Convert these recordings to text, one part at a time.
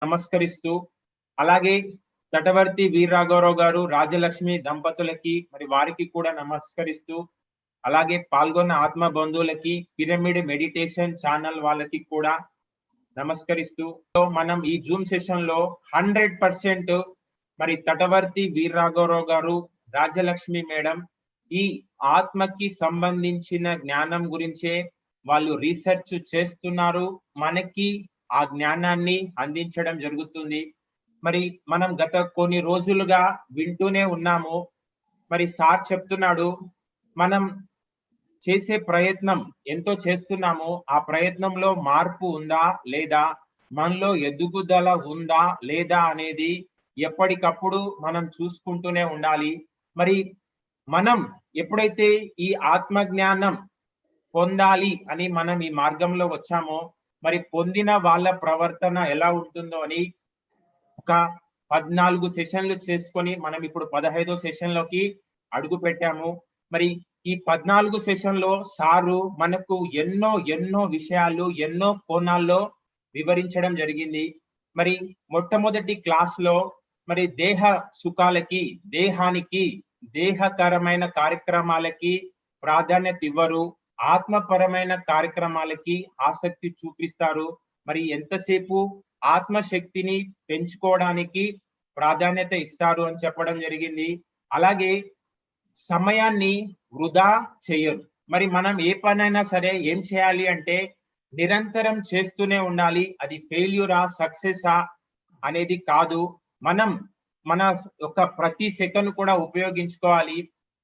నమస్కరిస్తూ, అలాగే తటవర్తి వీరరాఘవరావు గారు రాజలక్ష్మి దంపతులకి మరి వారికి కూడా నమస్కరిస్తూ, అలాగే పాల్గొన్న ఆత్మ బంధువులకి పిరమిడ్ మెడిటేషన్ ఛానల్ వాళ్ళకి కూడా నమస్కరిస్తూ, మనం ఈ జూమ్ సెషన్ లో 100% మరి తటవర్తి వీరరాఘవరావు గారు, రాజలక్ష్మి మేడం ఈ ఆత్మకి సంబంధించిన జ్ఞానం గురించే వాళ్ళు రీసెర్చ్ చేస్తున్నారు, మనకి ఆ జ్ఞానాన్ని అందించడం జరుగుతుంది. మరి మనం గత కొన్ని రోజులుగా వింటూనే ఉన్నాము. మరి సార్ చెప్తున్నాడు, మనం చేసే ప్రయత్నం ఎంతో చేస్తున్నాము, ఆ ప్రయత్నంలో మార్పు ఉందా లేదా, మనలో ఎదుగుదల ఉందా లేదా అనేది ఎప్పటికప్పుడు మనం చూసుకుంటూనే ఉండాలి. మరి మనం ఎప్పుడైతే ఈ ఆత్మ జ్ఞానం పొందాలి అని మనం ఈ మార్గంలో వచ్చామో, మరి పొందిన వాళ్ళ ప్రవర్తన ఎలా ఉంటుందో అని ఒక 14 సెషన్లు చేసుకొని మనం ఇప్పుడు 15వ సెషన్లోకి అడుగు పెట్టాము. మరి ఈ 14 సెషన్లో సారు మనకు ఎన్నో విషయాలు ఎన్నో కోణాల్లో వివరించడం జరిగింది. మరి మొట్టమొదటి క్లాస్ లో మరి దేహ సుఖాలకి, దేహానికి, దేహకరమైన కార్యక్రమాలకి ప్రాధాన్యత ఇవ్వరు, ఆత్మపరమైన కార్యక్రమాలకి ఆసక్తి చూపిస్తారు. మరి ఎంతసేపు ఆత్మశక్తిని పెంచుకోవడానికి ప్రాధాన్యత ఇస్తారు అని చెప్పడం జరిగింది. అలాగే సమయాన్ని వృధా చేయరు. మరి మనం ఏ పనైనా సరే ఏం చేయాలి అంటే నిరంతరం చేస్తూనే ఉండాలి. అది ఫెయిల్యూరా సక్సెసా అనేది కాదు, మనం మన యొక్క ప్రతి సెకండ్ కూడా ఉపయోగించుకోవాలి.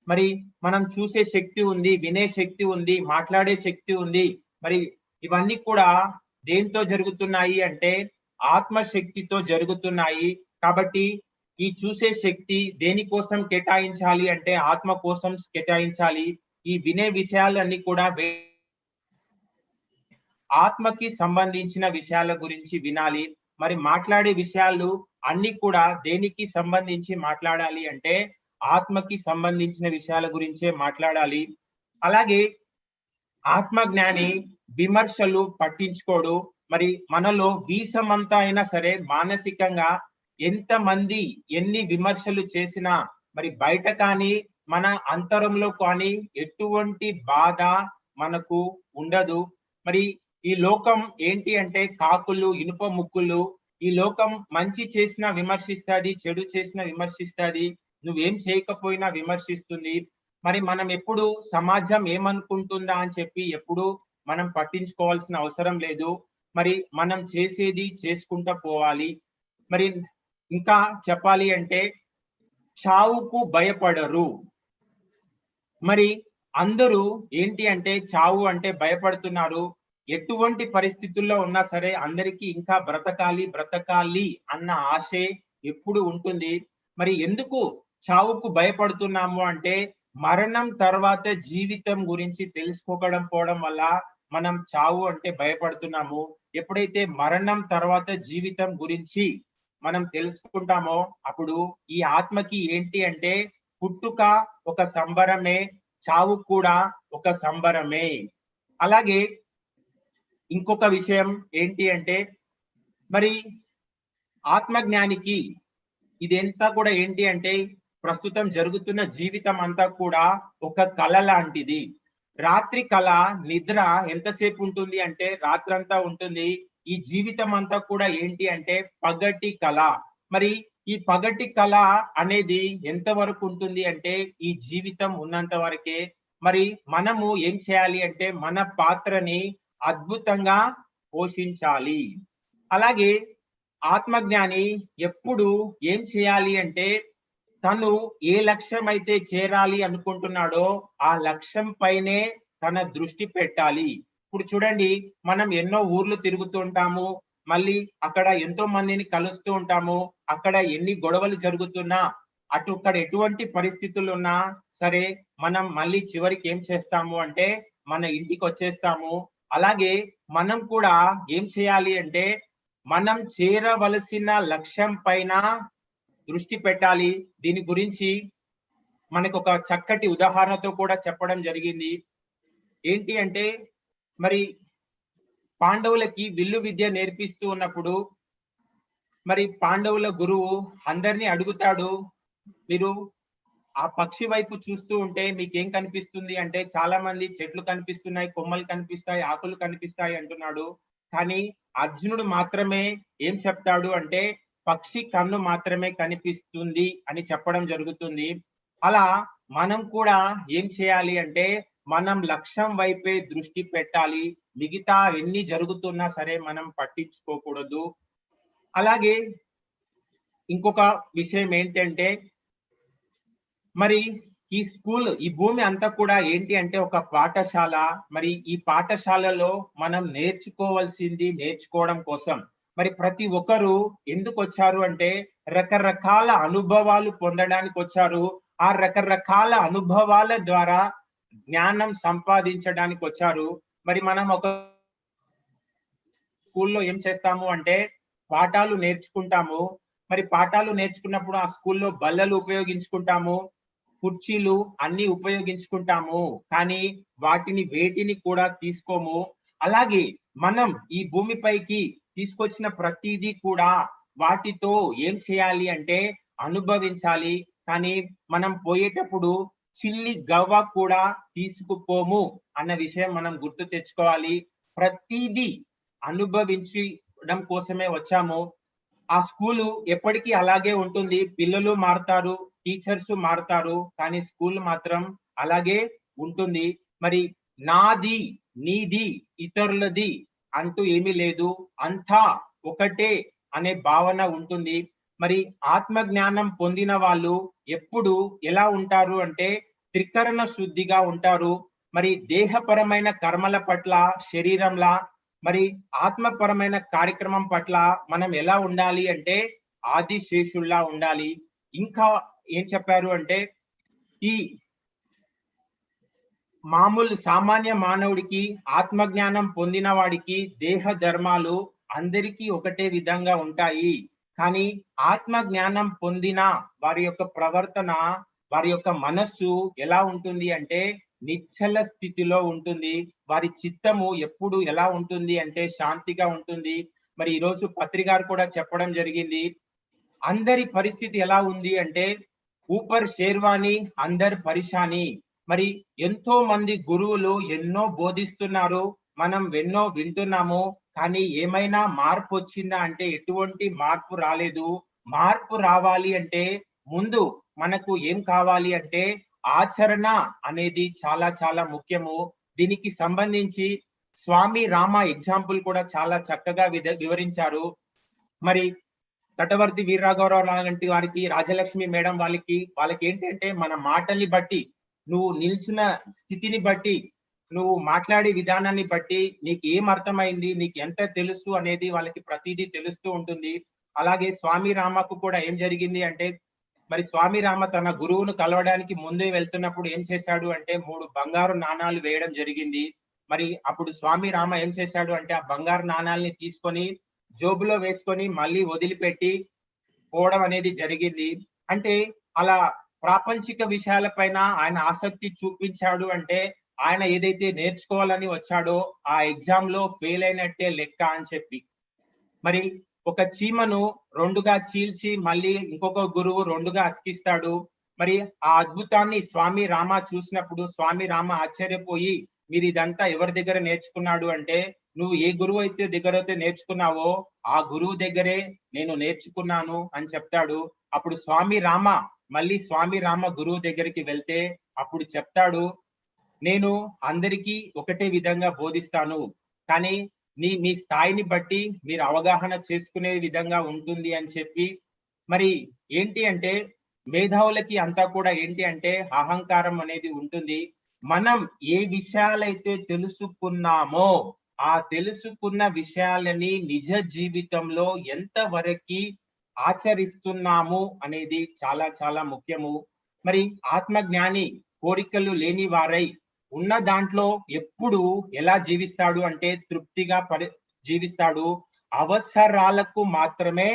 మరి మనం చూసే శక్తి ఉంది, వినే శక్తి ఉంది, మాట్లాడే శక్తి ఉంది. మరి ఇవన్నీ కూడా దేంతో జరుగుతున్నాయి అంటే ఆత్మశక్తితో జరుగుతున్నాయి. కాబట్టి ఈ చూసే శక్తి దేనికోసం కేటాయించాలి అంటే ఆత్మ కోసం కేటాయించాలి. ఈ వినే విషయాలన్నీ కూడా ఆత్మకి సంబంధించిన విషయాల గురించి వినాలి. మరి మాట్లాడే విషయాలు అన్ని కూడా దేనికి సంబంధించి మాట్లాడాలి అంటే ఆత్మకి సంబంధించిన విషయాల గురించే మాట్లాడాలి. అలాగే ఆత్మజ్ఞాని విమర్శలు పట్టించుకోడు. మరి మనలో వీసమంతా అయినా సరే మానసికంగా ఎంతమంది ఎన్ని విమర్శలు చేసినా మరి బయట కానీ మన అంతరంలో కానీ ఎటువంటి బాధ మనకు ఉండదు. మరి ఈ లోకం ఏంటి అంటే కాకులు, ఇనుప ముక్కులు. ఈ లోకం మంచి చేసినా విమర్శిస్తుంది, చెడు చేసినా విమర్శిస్తుంది, నువ్వేం చేయకపోయినా విమర్శిస్తుంది. మరి మనం ఎప్పుడు సమాజం ఏమనుకుంటుందా అని చెప్పి ఎప్పుడు మనం పట్టించుకోవాల్సిన అవసరం లేదు. మరి మనం చేసేది చేసుకుంటూ పోవాలి. మరి ఇంకా చెప్పాలి అంటే చావుకు భయపడరు. మరి అందరూ ఏంటి అంటే చావు అంటే భయపడుతున్నారు. ఎటువంటి పరిస్థితుల్లో ఉన్నా సరే అందరికీ ఇంకా బ్రతకాలి అన్న ఆశే ఎప్పుడు ఉంటుంది. మరి ఎందుకు చావుకు భయపడుతున్నాము అంటే మరణం తర్వాత జీవితం గురించి తెలుసుకోకపోవడం వల్ల మనం చావు అంటే భయపడుతున్నాము. ఎప్పుడైతే మరణం తర్వాత జీవితం గురించి మనం తెలుసుకుంటామో అప్పుడు ఈ ఆత్మకి ఏంటి అంటే పుట్టుక ఒక సంబరమే, చావు కూడా ఒక సంబరమే. అలాగే ఇంకొక విషయం ఏంటి అంటే మరి ఆత్మజ్ఞానికి ఇదంతా కూడా ఏంటి అంటే ప్రస్తుతం జరుగుతున్న జీవితం అంతా కూడా ఒక కళ లాంటిది. రాత్రి కళ, నిద్ర ఎంతసేపు ఉంటుంది అంటే రాత్రంతా ఉంటుంది. ఈ జీవితం అంతా కూడా ఏంటి అంటే పగటి కళ. మరి ఈ పగటి కళ అనేది ఎంత వరకు ఉంటుంది అంటే ఈ జీవితం ఉన్నంత వరకే. మరి మనము ఏం చేయాలి అంటే మన పాత్రని అద్భుతంగా పోషించాలి. అలాగే ఆత్మజ్ఞాని ఎప్పుడు ఏం చేయాలి అంటే తను ఏ లక్ష్యం అయితే చేరాలి అనుకుంటున్నాడో ఆ లక్ష్యం పైనే తన దృష్టి పెట్టాలి. ఇప్పుడు చూడండి, మనం ఎన్నో ఊర్లు తిరుగుతూ ఉంటాము, మళ్ళీ అక్కడ ఎంతో మందిని కలుస్తూ ఉంటాము. అక్కడ ఎన్ని గొడవలు జరుగుతున్నా, అక్కడ ఎటువంటి పరిస్థితులు ఉన్నా సరే మనం మళ్ళీ చివరికి ఏం చేస్తాము అంటే మన ఇంటికి వచ్చేస్తాము. అలాగే మనం కూడా ఏం చేయాలి అంటే మనం చేరవలసిన లక్ష్యం పైన దృష్టి పెట్టాలి. దీని గురించి మనకు ఒక చక్కటి ఉదాహరణతో కూడా చెప్పడం జరిగింది. ఏంటి అంటే మరి పాండవులకి విల్లు విద్య నేర్పిస్తూ ఉన్నప్పుడు మరి పాండవుల గురువు అందరినీ అడుగుతాడు, మీరు ఆ పక్షి వైపు చూస్తూ ఉంటే మీకేం కనిపిస్తుంది అంటే చాలా మంది చెట్లు కనిపిస్తున్నాయి, కొమ్మలు కనిపిస్తాయి, ఆకులు కనిపిస్తాయి అంటున్నాడు. కానీ అర్జునుడు మాత్రమే ఏం చెప్తాడు అంటే పక్షి కన్ను మాత్రమే కనిపిస్తుంది అని చెప్పడం జరుగుతుంది. అలా మనం కూడా ఏం చేయాలి అంటే మనం లక్ష్యం వైపే దృష్టి పెట్టాలి. మిగతా ఎన్ని జరుగుతున్నా సరే మనం పట్టించుకోకూడదు. అలాగే ఇంకొక విషయం ఏంటంటే మరి ఈ భూమి అంతా కూడా ఏంటి అంటే ఒక పాఠశాల. మరి ఈ పాఠశాలలో మనం నేర్చుకోవాల్సింది నేర్చుకోవడం కోసం. మరి ప్రతి ఒక్కరు ఎందుకు వచ్చారు అంటే రకరకాల అనుభవాలు పొందడానికి వచ్చారు. ఆ రకరకాల అనుభవాల ద్వారా జ్ఞానం సంపాదించడానికి వచ్చారు. మరి మనం ఒక స్కూల్లో ఏం చేస్తాము అంటే పాఠాలు నేర్చుకుంటాము. మరి పాఠాలు నేర్చుకున్నప్పుడు ఆ స్కూల్లో బల్లలు ఉపయోగించుకుంటాము, కుర్చీలు అన్ని ఉపయోగించుకుంటాము. కానీ వేటిని కూడా తీసుకోము. అలాగే మనం ఈ భూమిపైకి తీసుకొచ్చిన ప్రతిదీ కూడా వాటితో ఏం చేయాలి అంటే అనుభవించాలి. కానీ మనం పోయేటప్పుడు చిల్లి గవ్వ కూడా తీసుకుపోము అన్న విషయం మనం గుర్తు తెచ్చుకోవాలి. ప్రతిదీ అనుభవించడం కోసమే వచ్చాము. ఆ స్కూలు ఎప్పటికీ అలాగే ఉంటుంది. పిల్లలు మారుతారు, టీచర్స్ మారుతారు, కానీ స్కూల్ మాత్రం అలాగే ఉంటుంది. మరి నాది, నీది, ఇతరులది అంటూ ఏమీ లేదు. అంతా ఒకటే అనే భావన ఉంటుంది. మరి ఆత్మ జ్ఞానం పొందిన వాళ్ళు ఎప్పుడు ఎలా ఉంటారు అంటే త్రికరణ శుద్ధిగా ఉంటారు. మరి దేహపరమైన కర్మల పట్ల శరీరంలా, మరి ఆత్మపరమైన కార్యక్రమం పట్ల మనం ఎలా ఉండాలి అంటే ఆదిశేషుల్లా ఉండాలి. ఇంకా ఏం చెప్పారు అంటే ఈ మామూలు సామాన్య మానవుడికి ఆత్మజ్ఞానం పొందిన వాడికి దేహ ధర్మాలు అందరికీ ఒకటే విధంగా ఉంటాయి. కానీ ఆత్మ జ్ఞానం పొందిన వారి యొక్క ప్రవర్తన, వారి యొక్క మనస్సు ఎలా ఉంటుంది అంటే నిశ్చల స్థితిలో ఉంటుంది. వారి చిత్తము ఎప్పుడు ఎలా ఉంటుంది అంటే శాంతిగా ఉంటుంది. మరి ఈరోజు పత్రికారు కూడా చెప్పడం జరిగింది. అందరి పరిస్థితి ఎలా ఉంది అంటే ఊపర్ షేర్వాణి అందర్ పరిశాని. మరి ఎంతో మంది గురువులు ఎన్నో బోధిస్తున్నారు, మనం ఎన్నో వింటున్నాము. కానీ ఏమైనా మార్పు వచ్చిందా అంటే ఎటువంటి మార్పు రాలేదు. మార్పు రావాలి అంటే ముందు మనకు ఏం కావాలి అంటే ఆచరణ అనేది చాలా చాలా ముఖ్యము. దీనికి సంబంధించి స్వామి రామ ఎగ్జాంపుల్ కూడా చాలా చక్కగా వివరించారు. మరి తటవర్తి వీరరాఘవరావు లాంటి వారికి, రాజలక్ష్మి మేడం వాళ్ళకి ఏంటంటే మన మాటల్ని బట్టి, నువ్వు నిల్చున్న స్థితిని బట్టి, నువ్వు మాట్లాడే విధానాన్ని బట్టి నీకు ఏం అర్థమైంది, నీకు ఎంత తెలుసు అనేది వాళ్ళకి ప్రతిదీ తెలుస్తూ ఉంటుంది. అలాగే స్వామి రామకు కూడా ఏం జరిగింది అంటే మరి స్వామి రామ తన గురువును కలవడానికి ముందే వెళ్తున్నప్పుడు ఏం చేశాడు అంటే 3 బంగారు నాణాలు వేయడం జరిగింది. మరి అప్పుడు స్వామి రామ ఏం చేశాడు అంటే ఆ బంగారు నాణాలని తీసుకొని జోబులో వేసుకొని మళ్ళీ వదిలిపెట్టి పోవడం అనేది జరిగింది. అంటే అలా ప్రాపంచిక విషయాలపైన ఆయన ఆసక్తి చూపించాడు అంటే ఆయన ఏదైతే నేర్చుకోవాలని వచ్చాడో ఆ ఎగ్జామ్ లో ఫెయిల్ అయినట్టే లెక్క అని చెప్పి. మరి ఒక చీమను 2గా చీల్చి మళ్ళీ ఇంకొక గురువు 2గా అతికిస్తాడు. మరి ఆ అద్భుతాన్ని స్వామి రామ చూసినప్పుడు స్వామి రామ ఆశ్చర్యపోయి మీరు ఇదంతా ఎవరి దగ్గర నేర్చుకున్నాడు అంటే నువ్వు ఏ గురువు అయితే నేర్చుకున్నావో ఆ గురువు దగ్గరే నేను నేర్చుకున్నాను అని చెప్తాడు. అప్పుడు స్వామి రామ గురువు దగ్గరికి వెళ్తే అప్పుడు చెప్తాడు, నేను అందరికీ ఒకటే విధంగా బోధిస్తాను, కానీ మీ స్థాయిని బట్టి మీరు అవగాహన చేసుకునే విధంగా ఉంటుంది అని చెప్పి. మరి ఏంటి అంటే మేధావులకి అంతా కూడా ఏంటి అంటే అహంకారం అనేది ఉంటుంది. మనం ఏ విషయాలైతే తెలుసుకున్నామో ఆ తెలుసుకున్న విషయాలని నిజ జీవితంలో ఎంతవరకు ఆచరిస్తున్నాము అనేది చాలా చాలా ముఖ్యము. మరి ఆత్మజ్ఞాని కోరికలు లేని వారై ఉన్న దాంట్లో ఎప్పుడు ఎలా జీవిస్తాడు అంటే తృప్తిగా జీవిస్తాడు. అవసరాలకు మాత్రమే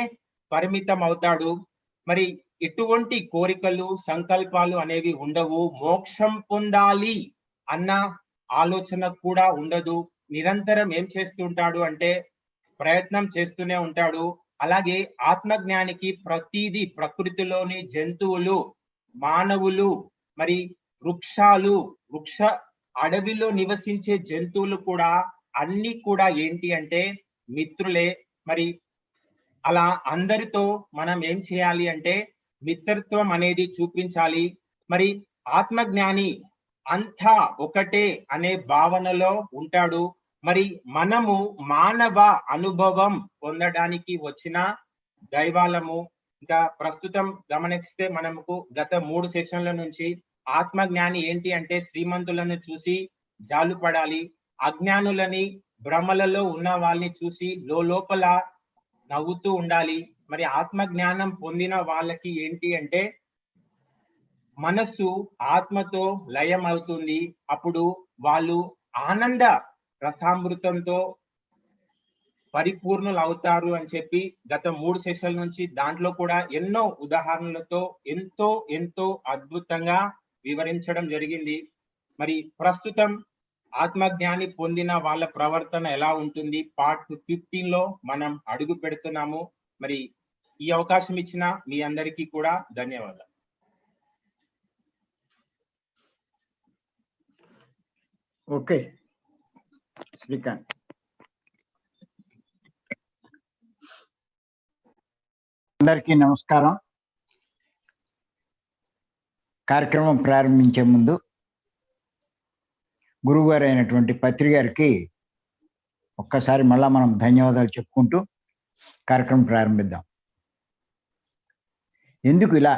పరిమితం అవుతాడు. మరి ఎటువంటి కోరికలు సంకల్పాలు అనేవి ఉండవు. మోక్షం పొందాలి అన్న ఆలోచన కూడా ఉండదు. నిరంతరం ఏం చేస్తుంటాడు అంటే ప్రయత్నం చేస్తూనే ఉంటాడు. అలాగే ఆత్మజ్ఞానికి ప్రతిదీ ప్రకృతిలోని జంతువులు, మానవులు, మరి వృక్షాలు, అడవిలో నివసించే జంతువులు కూడా అన్ని కూడా ఏంటి అంటే మిత్రులే. మరి అలా అందరితో మనం ఏం చేయాలి అంటే మిత్రత్వం అనేది చూపించాలి. మరి ఆత్మజ్ఞాని అంతా ఒకటే అనే భావనలో ఉంటాడు. మరి మనము మానవ అనుభవం పొందడానికి వచ్చిన దైవాలము. ఇంకా ప్రస్తుతం గమనిస్తే మనకు గత 3 సెషన్ల నుంచి ఆత్మజ్ఞాని ఏంటి అంటే శ్రీమంతులను చూసి జాలుపడాలి, అజ్ఞానులని భ్రమలలో ఉన్న వాళ్ళని చూసి లోపల నవ్వుతూ ఉండాలి. మరి ఆత్మజ్ఞానం పొందిన వాళ్ళకి ఏంటి అంటే మనస్సు ఆత్మతో లయం అవుతుంది. అప్పుడు వాళ్ళు ఆనంద రసామృతంతో పరిపూర్ణులు అవుతారు అని చెప్పి గత 3 సెషన్ల నుంచి దాంట్లో కూడా ఎన్నో ఉదాహరణలతో ఎంతో అద్భుతంగా వివరించడం జరిగింది. మరి ప్రస్తుతం ఆత్మజ్ఞాని పొందిన వాళ్ళ ప్రవర్తన ఎలా ఉంటుంది పార్ట్ 15 లో మనం అడుగు పెడుతున్నాము. మరి ఈ అవకాశం ఇచ్చిన మీ అందరికీ కూడా ధన్యవాదాలు. ఓకే శ్రీకాంత్. అందరికీ నమస్కారం. కార్యక్రమం ప్రారంభించే ముందు గురువుగారు అయినటువంటి పత్రి గారికి ఒక్కసారి మళ్ళా మనం ధన్యవాదాలు చెప్పుకుంటూ కార్యక్రమం ప్రారంభిద్దాం. ఎందుకు ఇలా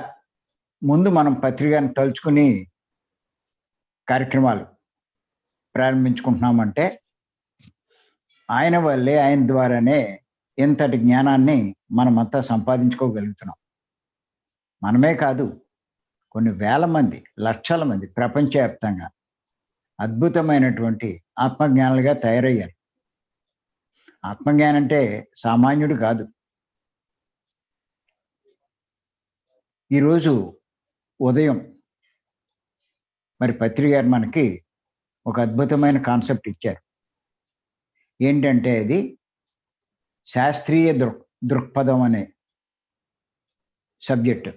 ముందు మనం పత్రి గారిని తలుచుకుని కార్యక్రమాలు ప్రారంభించుకుంటున్నామంటే ఆయన వల్లే, ఆయన ద్వారానే ఎంతటి జ్ఞానాన్ని మనమంతా సంపాదించుకోగలుగుతున్నాం. మనమే కాదు, కొన్ని వేల మంది, లక్షల మంది ప్రపంచవ్యాప్తంగా అద్భుతమైనటువంటి ఆత్మజ్ఞానులుగా తయారయ్యారు. ఆత్మజ్ఞానం అంటే సామాన్యుడు కాదు. ఈరోజు ఉదయం మరి పత్రి గారు మనకి ఒక అద్భుతమైన కాన్సెప్ట్ ఇచ్చారు. ఏంటంటే అది శాస్త్రీయ దృక్పథం అనే సబ్జెక్ట్.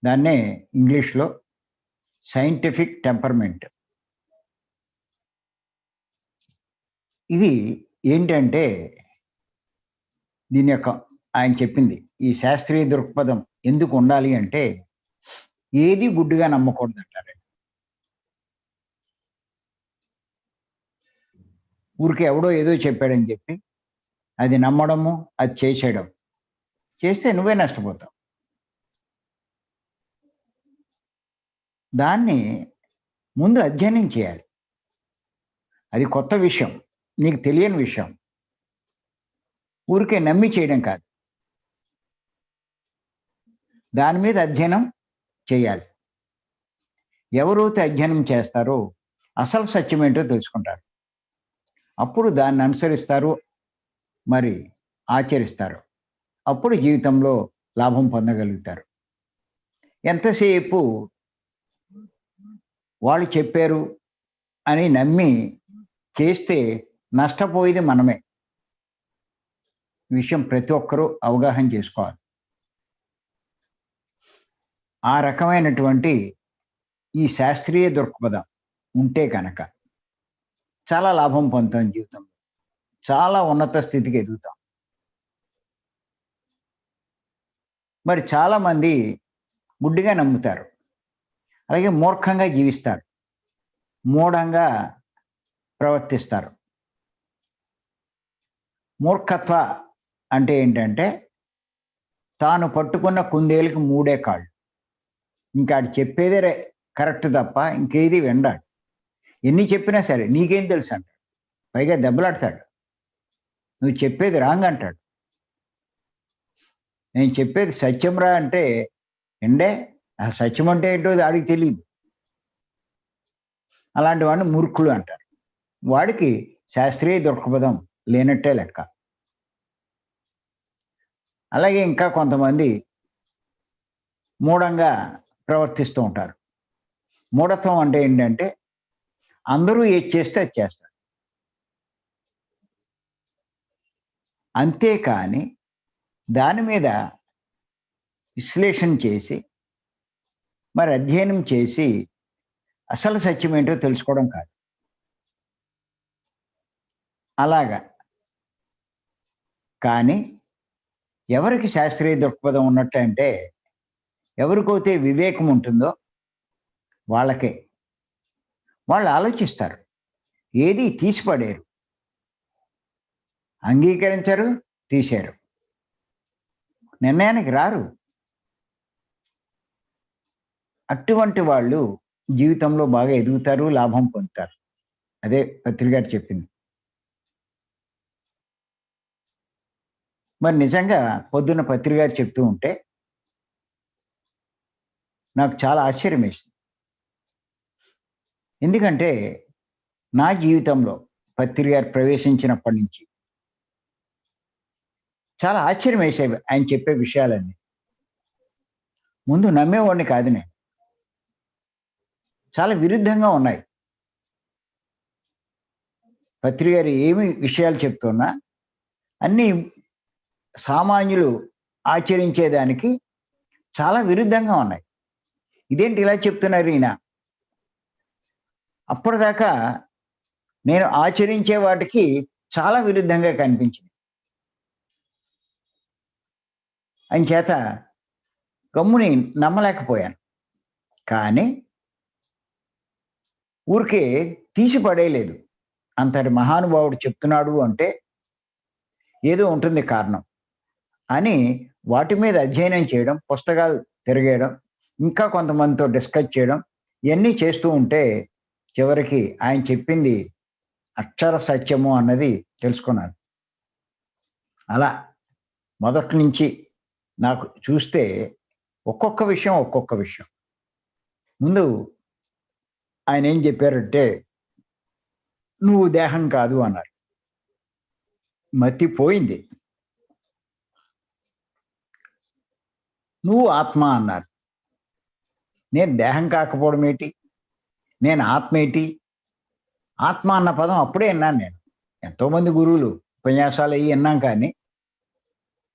దాన్నే ఇంగ్లీష్లో సైంటిఫిక్ టెంపర్మెంట్. ఇది ఏంటంటే దీని యొక్క ఆయన చెప్పింది ఈ శాస్త్రీయ దృక్పథం ఎందుకు ఉండాలి అంటే ఏది గుడ్డుగా నమ్మకూడదు అంటారు. ఊరికే ఎవడో ఏదో చెప్పాడని చెప్పి అది నమ్మడము, అది చేసేయడం చేస్తే నువ్వే నష్టపోతావు. దాన్ని ముందు అధ్యయనం చేయాలి. అది కొత్త విషయం, నీకు తెలియని విషయం. ఊరికే నమ్మి చేయడం కాదు, దాని మీద అధ్యయనం చేయాలి. ఎవరైతే అధ్యయనం చేస్తారో అసలు సత్యం ఏంటో తెలుసుకుంటారు. అప్పుడు దాన్ని అనుసరిస్తారు, మరి ఆచరిస్తారు. అప్పుడు జీవితంలో లాభం పొందగలుగుతారు. ఎంతసేపు వాళ్ళు చెప్పారు అని నమ్మి చేస్తే నష్టపోయేది మనమే. విషయం ప్రతి ఒక్కరూ అవగాహన చేసుకోవాలి. ఆ రకమైనటువంటి ఈ శాస్త్రీయ దృక్పథం ఉంటే కనుక చాలా లాభం పొందుతాం, జీవితంలో చాలా ఉన్నత స్థితికి ఎదుగుతాం. మరి చాలామంది గుడ్డిగా నమ్ముతారు, అలాగే మూర్ఖంగా జీవిస్తారు, మూఢంగా ప్రవర్తిస్తారు. మూర్ఖత్వ అంటే ఏంటంటే తాను పట్టుకున్న కుందేలుకి 3 కాళ్ళు. ఇంకా ఆడు చెప్పేదే కరెక్ట్ తప్ప ఇంకేది వినడాడు. ఎన్ని చెప్పినా సరే నీకేం తెలుసు అంటాడు. పైగా దెబ్బలాడతాడు. నువ్వు చెప్పేది రాంగ్ అంటాడు. నేను చెప్పేది సత్యంరా అంటే ఎండే ఆ సత్యం అంటే ఏంటో ఆడికి తెలియదు. అలాంటి వాడిని మూర్ఖుడు అంటారు. వాడికి శాస్త్రీయ దృక్పథం లేనట్టే లెక్క. అలాగే ఇంకా కొంతమంది మూఢంగా ప్రవర్తిస్తూ ఉంటారు. మూఢత్వం అంటే ఏంటంటే అందరూ ఏది చేస్తే అది చేస్తారు. అంతేకాని దాని మీద విశ్లేషణ చేసి మరి అధ్యయనం చేసి అసలు సత్యం ఏంటో తెలుసుకోవడం కాదు. అలాగా. కానీ ఎవరికి శాస్త్రీయ దృక్పథం ఉన్నట్టంటే ఎవరికైతే వివేకం ఉంటుందో వాళ్ళకే. వాళ్ళు ఆలోచిస్తారు. ఏది తీసిపడేరు. అంగీకరించరు, తీశారు. నిర్ణయానికి రారు. అటువంటి వాళ్ళు జీవితంలో బాగా ఎదుగుతారు, లాభం పొందుతారు. అదే పత్రి గారు చెప్పింది. మరి నిజంగా పొద్దున్న పత్రి గారు చెప్తూ ఉంటే నాకు చాలా ఆశ్చర్యం వేసింది. ఎందుకంటే నా జీవితంలో పత్రి గారు ప్రవేశించినప్పటి నుంచి చాలా ఆశ్చర్యం వేసేవి ఆయన చెప్పే విషయాలన్నీ. ముందు నమ్మేవాడిని కాదు నేను. చాలా విరుద్ధంగా ఉన్నాయి. పత్రి గారు ఏమి విషయాలు చెప్తున్నా అన్నీ సామాన్యులు ఆచరించేదానికి చాలా విరుద్ధంగా ఉన్నాయి. ఇదేంటి ఇలా చెప్తున్నారు ఈయన? అప్పటిదాకా నేను ఆచరించే వాటికి చాలా విరుద్ధంగా కనిపించింది. అంచేత గమ్ముని నమ్మలేకపోయాను. కానీ ఊరికే తీసి పడేయలేదు. అంతటి మహానుభావుడు చెప్తున్నాడు అంటే ఏదో ఉంటుంది కారణం అని వాటి మీద అధ్యయనం చేయడం, పుస్తకాలు తిరగేయడం, ఇంకా కొంతమందితో డిస్కస్ చేయడం, ఇవన్నీ చేస్తూ ఉంటే చివరికి ఆయన చెప్పింది అక్షర సత్యము అన్నది తెలుసుకున్నాను. అలా మొదటి నుంచి నాకు చూస్తే ఒక్కొక్క విషయం. ముందు ఆయన ఏం చెప్పారంటే, నువ్వు దేహం కాదు అన్నారు. మతిపోయింది. నువ్వు ఆత్మ అన్నారు. నేను దేహం కాకపోవడం ఏంటి? నేను ఆత్మ ఏంటి? ఆత్మ అన్న పదం అప్పుడే విన్నాను నేను. ఎంతోమంది గురువులు ఉపన్యాసాలు అయ్యి విన్నాం. కానీ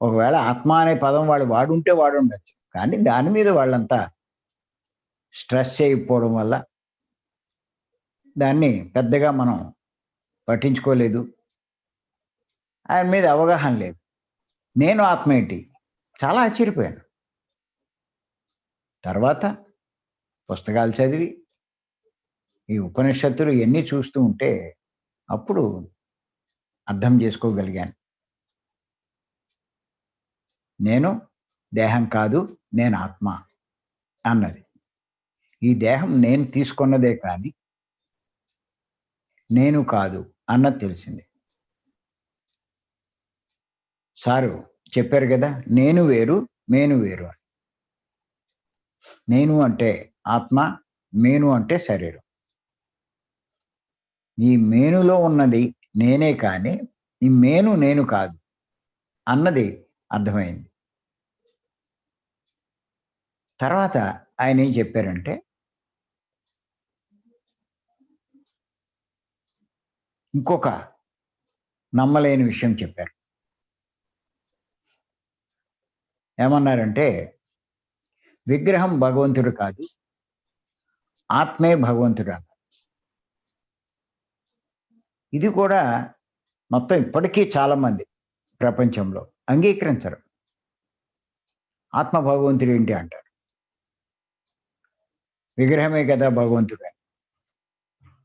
ఒకవేళ ఆత్మ అనే పదం వాళ్ళు వాడుంటే వాడుండొచ్చు. కానీ దాని మీద వాళ్ళంతా స్ట్రెస్ చేయకపోవడం వల్ల దాన్ని పెద్దగా మనం పట్టించుకోలేదు. ఆయన మీద అవగాహన లేదు. నేను ఆత్మ ఏంటి? చాలా ఆశ్చర్యపోయాను. తర్వాత పుస్తకాలు చదివి ఈ ఉపనిషత్తులు ఇవన్నీ చూస్తూ ఉంటే అప్పుడు అర్థం చేసుకోగలిగాను. నేను దేహం కాదు, నేను ఆత్మ అన్నది. ఈ దేహం నేను తీసుకున్నదే కానీ నేను కాదు అన్నది తెలిసింది. సారు చెప్పారు కదా, నేను వేరు, మేను వేరు అని. నేను అంటే ఆత్మ, మేను అంటే శరీరం. ఈ మేనులో ఉన్నది నేనే కానీ ఈ మేను నేను కాదు అన్నది అర్థమైంది. తర్వాత ఆయన ఏం చెప్పారంటే, ఇంకొక నమ్మలేని విషయం చెప్పారు. ఏమన్నారంటే, విగ్రహం భగవంతుడు కాదు, ఆత్మే భగవంతుడు అన్నారు. ఇది కూడా మొత్తం ఇప్పటికీ చాలా మంది ప్రపంచంలో అంగీకరించరు. ఆత్మ భగవంతుడు ఏంటి అంటారు. విగ్రహమే కదా భగవంతుడు అని.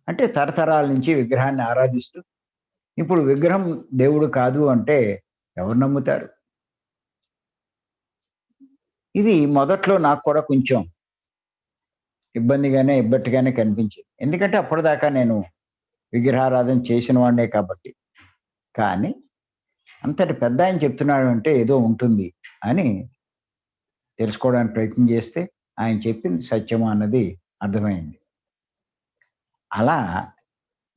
అంటే తరతరాల నుంచి విగ్రహాన్ని ఆరాధిస్తూ ఇప్పుడు విగ్రహం దేవుడు కాదు అంటే ఎవరు నమ్ముతారు? ఇది మొదట్లో నాకు కూడా కొంచెం ఇబ్బట్టుగానే కనిపించింది. ఎందుకంటే అప్పటిదాకా నేను విగ్రహారాధన చేసిన వాడినే కాబట్టి. కానీ అంతటి పెద్ద ఆయన చెప్తున్నాడు అంటే ఏదో ఉంటుంది అని తెలుసుకోవడానికి ప్రయత్నం చేస్తే ఆయన చెప్పింది సత్యము అన్నది అర్థమైంది. అలా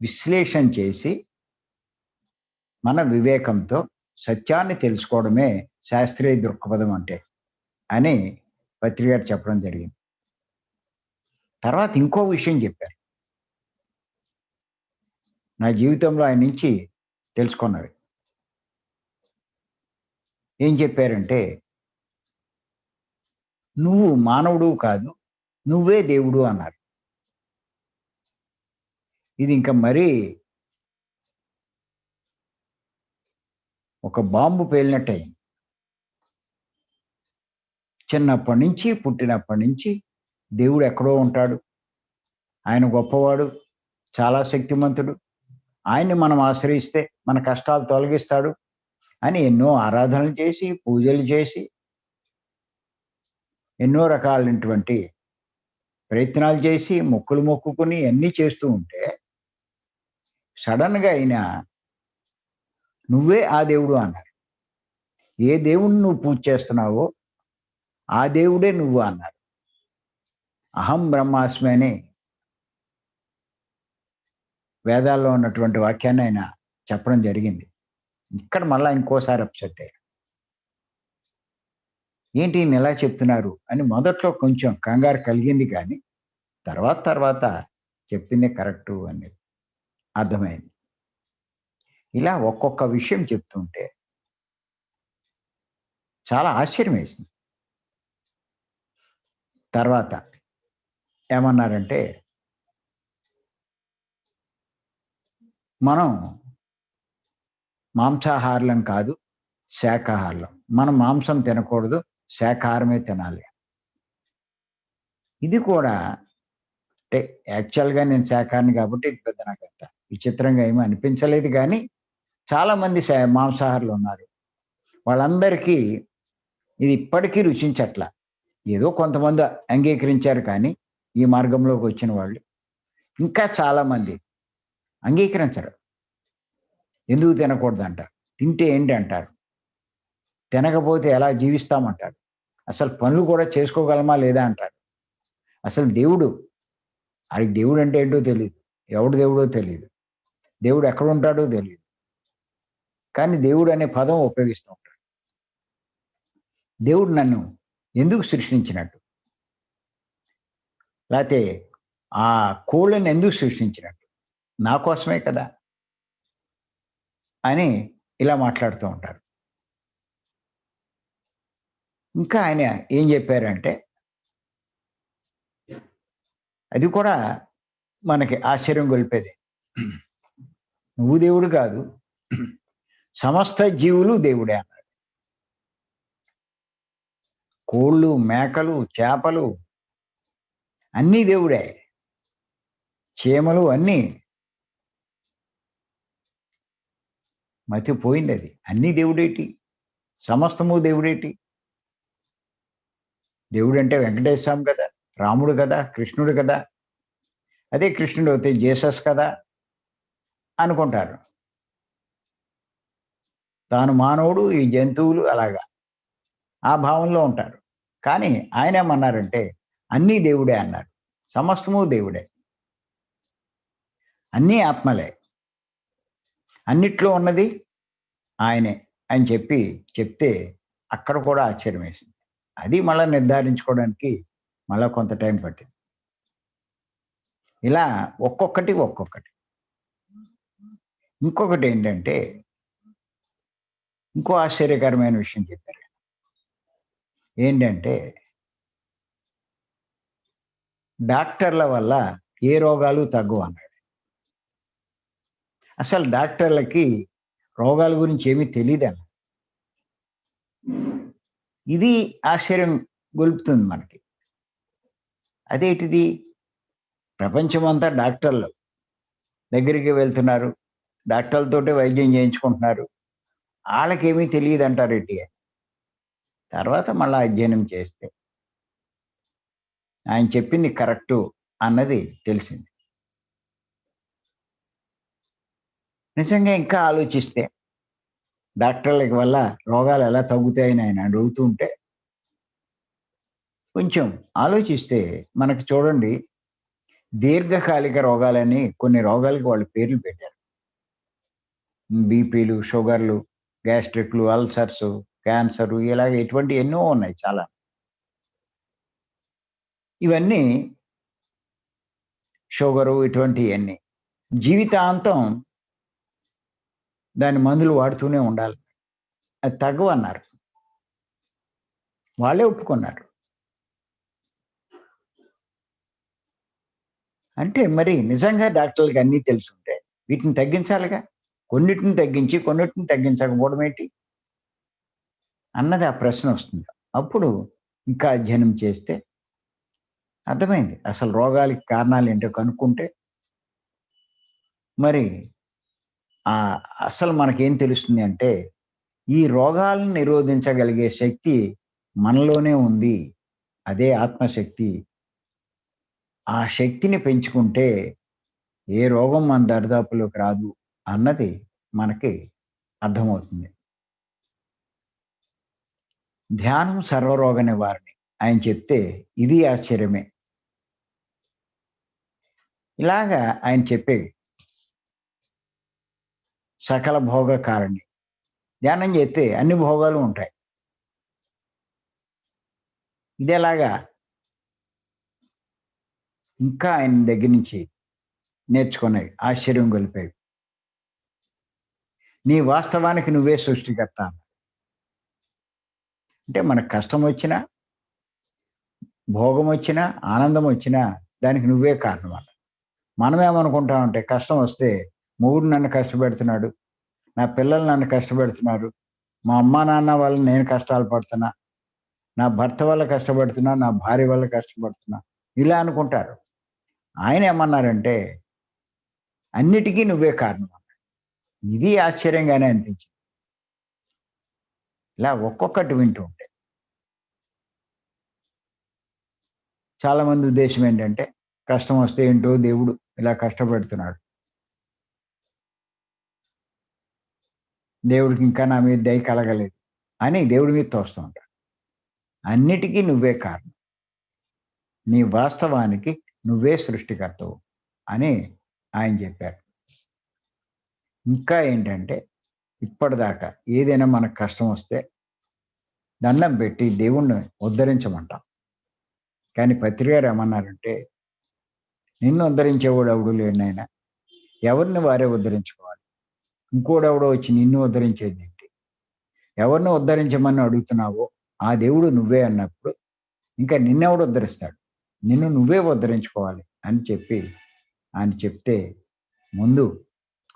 విశ్లేషణ చేసి మన వివేకంతో సత్యాన్ని తెలుసుకోవడమే శాస్త్రీయ దృక్పథం అంటే అని పత్రి గారు చెప్పడం జరిగింది. తర్వాత ఇంకో విషయం చెప్పారు. నా జీవితంలో ఆయన నుంచి తెలుసుకున్నవి. ఏం చెప్పారంటే, నువ్వు మానవుడు కాదు, నువ్వే దేవుడు అన్నారు. ఇది ఇంకా మరీ ఒక బాంబు పేలినట్టయింది. చిన్నప్పటి నుంచి, పుట్టినప్పటి నుంచి దేవుడు ఎక్కడో ఉంటాడు. ఆయన గొప్పవాడు, చాలా శక్తిమంతుడు. ఆయన్ని మనం ఆశ్రయిస్తే మన కష్టాలు తొలగిస్తాడు అని ఎన్నో ఆరాధనలు చేసి, పూజలు చేసి, ఎన్నో రకాలైనటువంటి ప్రయత్నాలు చేసి, మొక్కులు మొక్కుకొని అన్నీ చేస్తూ ఉంటే, సడెన్‌గా ఆయన నువ్వే ఆ దేవుడు అన్నారు. ఏ దేవుడిని నువ్వు పూజ చేస్తున్నావో, ఆ దేవుడే నువ్వు అన్నారు. అహం బ్రహ్మాస్మి అని వేదాల్లో ఉన్నటువంటి వాక్యాన్ని ఆయన చెప్పడం జరిగింది. ఇక్కడ మళ్ళా ఇంకోసారి అప్సెట్ అయ్యారు. ఏంటి ఈయన ఇలా చెప్తున్నారు అని మొదట్లో కొంచెం కంగారు కలిగింది కానీ, తర్వాత తర్వాత చెప్పిందే కరెక్టు అనేది అర్థమైంది. ఇలా ఒక్కొక్క విషయం చెప్తుంటే చాలా ఆశ్చర్యమేసింది. తర్వాత ఏమన్నారంటే, మనం మాంసాహారులం కాదు, శాకాహారులం. మనం మాంసం తినకూడదు, శాకాహారమే తినాలి. ఇది కూడా అంటే యాక్చువల్‌గా నేను శాకాహారిని కాబట్టి ఇది పెద్ద నాకంత విచిత్రంగా ఏమీ అనిపించలేదు గానీ, చాలామంది మాంసాహారులున్నారు. వాళ్ళందరికీ ఇది ఇప్పటికీ రుచించట్ల. ఏదో కొంతమంది అంగీకరించారు కానీ, ఈ మార్గంలోకి వచ్చిన వాళ్ళు. ఇంకా చాలామంది అంగీకరించరు. ఎందుకు తినకూడదంటారు. తింటే ఏంటి అంటారు. తినకపోతే ఎలా జీవిస్తామంటారు. అసలు పనులు కూడా చేసుకోగలమా లేదా అంటారు. అసలు దేవుడు, ఆడికి దేవుడు అంటే ఏంటో తెలీదు. ఎవడు దేవుడో తెలీదు. దేవుడు ఎక్కడుంటాడో తెలీదు. కానీ దేవుడు అనే పదం ఉపయోగిస్తూ ఉంటాడు. దేవుడు నన్ను ఎందుకు సృష్టించినట్టు? లేతే ఆ కోళ్ళని ఎందుకు సృష్టించినట్టు? నా కోసమే కదా! అని ఇలా మాట్లాడుతూ ఉంటారు. ఇంకా ఆయన ఏం చెప్పారంటే, అది కూడా మనకి ఆశ్చర్యం గొలిపేదే. నువ్వు దేవుడు కాదు, సమస్త జీవులు దేవుడే అన్నాడు. కోళ్ళు, మేకలు, చేపలు అన్నీ దేవుడే. చీమలు అన్నీ. మతిపోయిందది. అన్నీ దేవుడేటి? సమస్తము దేవుడేటి? దేవుడంటే వెంకటేశ్వర స్వామి కదా! రాముడు కదా! కృష్ణుడు కదా! అదే కృష్ణుడు అయితే జీసస్ కదా! అనుకుంటారు. తాను మానవుడు, ఈ జంతువులు అలాగా. ఆ భావంలో ఉంటారు. కానీ ఆయనేమన్నారంటే, అన్నీ దేవుడే అన్నారు. సమస్తము దేవుడే. అన్నీ ఆత్మలే. అన్నిట్లో ఉన్నది ఆయనే అని చెప్తే అక్కడ కూడా ఆశ్చర్యమేసింది. అది మళ్ళా నిర్ధారించుకోవడానికి మళ్ళా కొంత టైం పట్టింది. ఇలా ఒక్కొక్కటి, ఒక్కొక్కటి. ఇంకొకటేంటంటే, ఇంకో ఆశ్చర్యకరమైన విషయం చెప్పారు. ఏంటంటే, డాక్టర్ల వల్ల ఏ రోగాలు తగ్గవన్నాడు. అసలు డాక్టర్లకి రోగాల గురించి ఏమీ తెలీదన్నాడు. ఇది ఆశ్చర్యం గొలుపుతుంది మనకి. అదేంటిది? ప్రపంచమంతా డాక్టర్లు దగ్గరికి వెళ్తున్నారు. డాక్టర్లతోటే వైద్యం చేయించుకుంటున్నారు. ఆళ్ళకేమీ తెలీదంటారేంటి అని. తర్వాత మళ్ళా అధ్యయనం చేస్తే ఆయన చెప్పింది కరెక్టు అన్నది తెలిసింది. నిజంగా ఇంకా ఆలోచిస్తే డాక్టర్లకి వల్ల రోగాలు ఎలా తగ్గుతాయని ఆయన అడుగుతూ ఉంటే, కొంచెం ఆలోచిస్తే మనకు చూడండి, దీర్ఘకాలిక రోగాలని కొన్ని రోగాలకి వాళ్ళు పేర్లు పెట్టారు. బీపీలు, షుగర్లు, గ్యాస్ట్రిక్‌లు, అల్సర్సు, క్యాన్సరు ఇలాగ ఇటువంటివి ఎన్నో ఉన్నాయి చాలా. ఇవన్నీ షుగరు ఇటువంటియన్నీ. జీవితాంతం దాని మందులు వాడుతూనే ఉండాలి. అది తగ్గవన్నారు. వాళ్ళే ఒప్పుకున్నారు. అంటే మరి నిజంగా డాక్టర్లకి అన్నీ తెలుసుంటే వీటిని తగ్గించాలిగా. కొన్నిటిని తగ్గించి, కొన్నిటిని తగ్గించకపోవడం ఏంటి? అన్నది ఆ ప్రశ్నొస్తుంది. అప్పుడు ఇంకా అధ్యయనం చేస్తే అర్థమైంది. అసలు రోగాలకి కారణాలేంటో కనుక్కుంటే మరి అసలు మనకేం తెలుస్తుంది అంటే, ఈ రోగాలను నిరోధించగలిగే శక్తి మనలోనే ఉంది. అదే ఆత్మశక్తి. ఆ శక్తిని పెంచుకుంటే ఏ రోగం మన దరిదాపుల్లోకి రాదు అన్నది మనకి అర్థమవుతుంది. ధ్యానం సర్వరోగ నివారణి ఆయన చెప్తే ఇది ఆశ్చర్యమే. ఇలాగా ఆయన చెప్పేవి సకల భోగ కారణి. ధ్యానం చేస్తే అన్ని భోగాలు ఉంటాయి. ఇదేలాగా ఇంకా ఆయన దగ్గర నుంచి నేర్చుకున్నవి ఆశ్చర్యం గొలిపేవి. నీ వాస్తవానికి నువ్వే సృష్టికర్త అన్నాడు. అంటే మనకు కష్టం వచ్చినా, భోగం వచ్చినా, ఆనందం వచ్చినా దానికి నువ్వే కారణం అన్నాడు. మనమేమనుకుంటామంటే కష్టం వస్తే మొగుడు నన్ను కష్టపెడుతున్నాడు, నా పిల్లలు నన్ను కష్టపెడుతున్నారు, మా అమ్మా నాన్న వల్ల నేను కష్టాలు పడుతున్నా, నా భర్త వల్ల కష్టపడుతున్నా, నా భార్య వల్ల కష్టపడుతున్నా ఇలా అనుకుంటారు. ఆయన ఏమన్నారంటే అన్నిటికీ నువ్వే కారణం అన్నాడు. ఇది ఆశ్చర్యంగానే అనిపించింది. ఇలా ఒక్కొక్కటి వింటూ ఉంటే. చాలామంది ఉద్దేశ్యం ఏంటంటే కష్టం వస్తే ఏంటో దేవుడు ఇలా కష్టపెడుతున్నాడు. దేవుడికి ఇంకా నా మీద దయ కలగలేదు అని దేవుడి మీద తోస్తూ ఉంటాడు. అన్నిటికీ నువ్వే కారణం. నీ వాస్తవానికి నువ్వే సృష్టికర్తవు అని ఆయన చెప్పారు. ఇంకా ఏంటంటే ఇప్పటిదాకా ఏదైనా మనకు కష్టం వస్తే దండం పెట్టి దేవుణ్ణి ఉద్ధరించమంటాం. కానీ పత్రి గారు ఏమన్నారంటే, నిన్ను ఉద్ధరించేవాడు ఎవడు లేడు నాయనా. ఎవరిని వారే ఉద్ధరించుకోవాలి. ఇంకోడెవడో వచ్చి నిన్ను ఉద్ధరించేదేంటి? ఎవరిని ఉద్ధరించమని అడుగుతున్నావో ఆ దేవుడు నువ్వే అన్నప్పుడు ఇంకా నిన్నెవడు ఉద్ధరిస్తాడు? నిన్ను నువ్వే ఉద్ధరించుకోవాలి అని చెప్పి ఆయన చెప్తే ముందు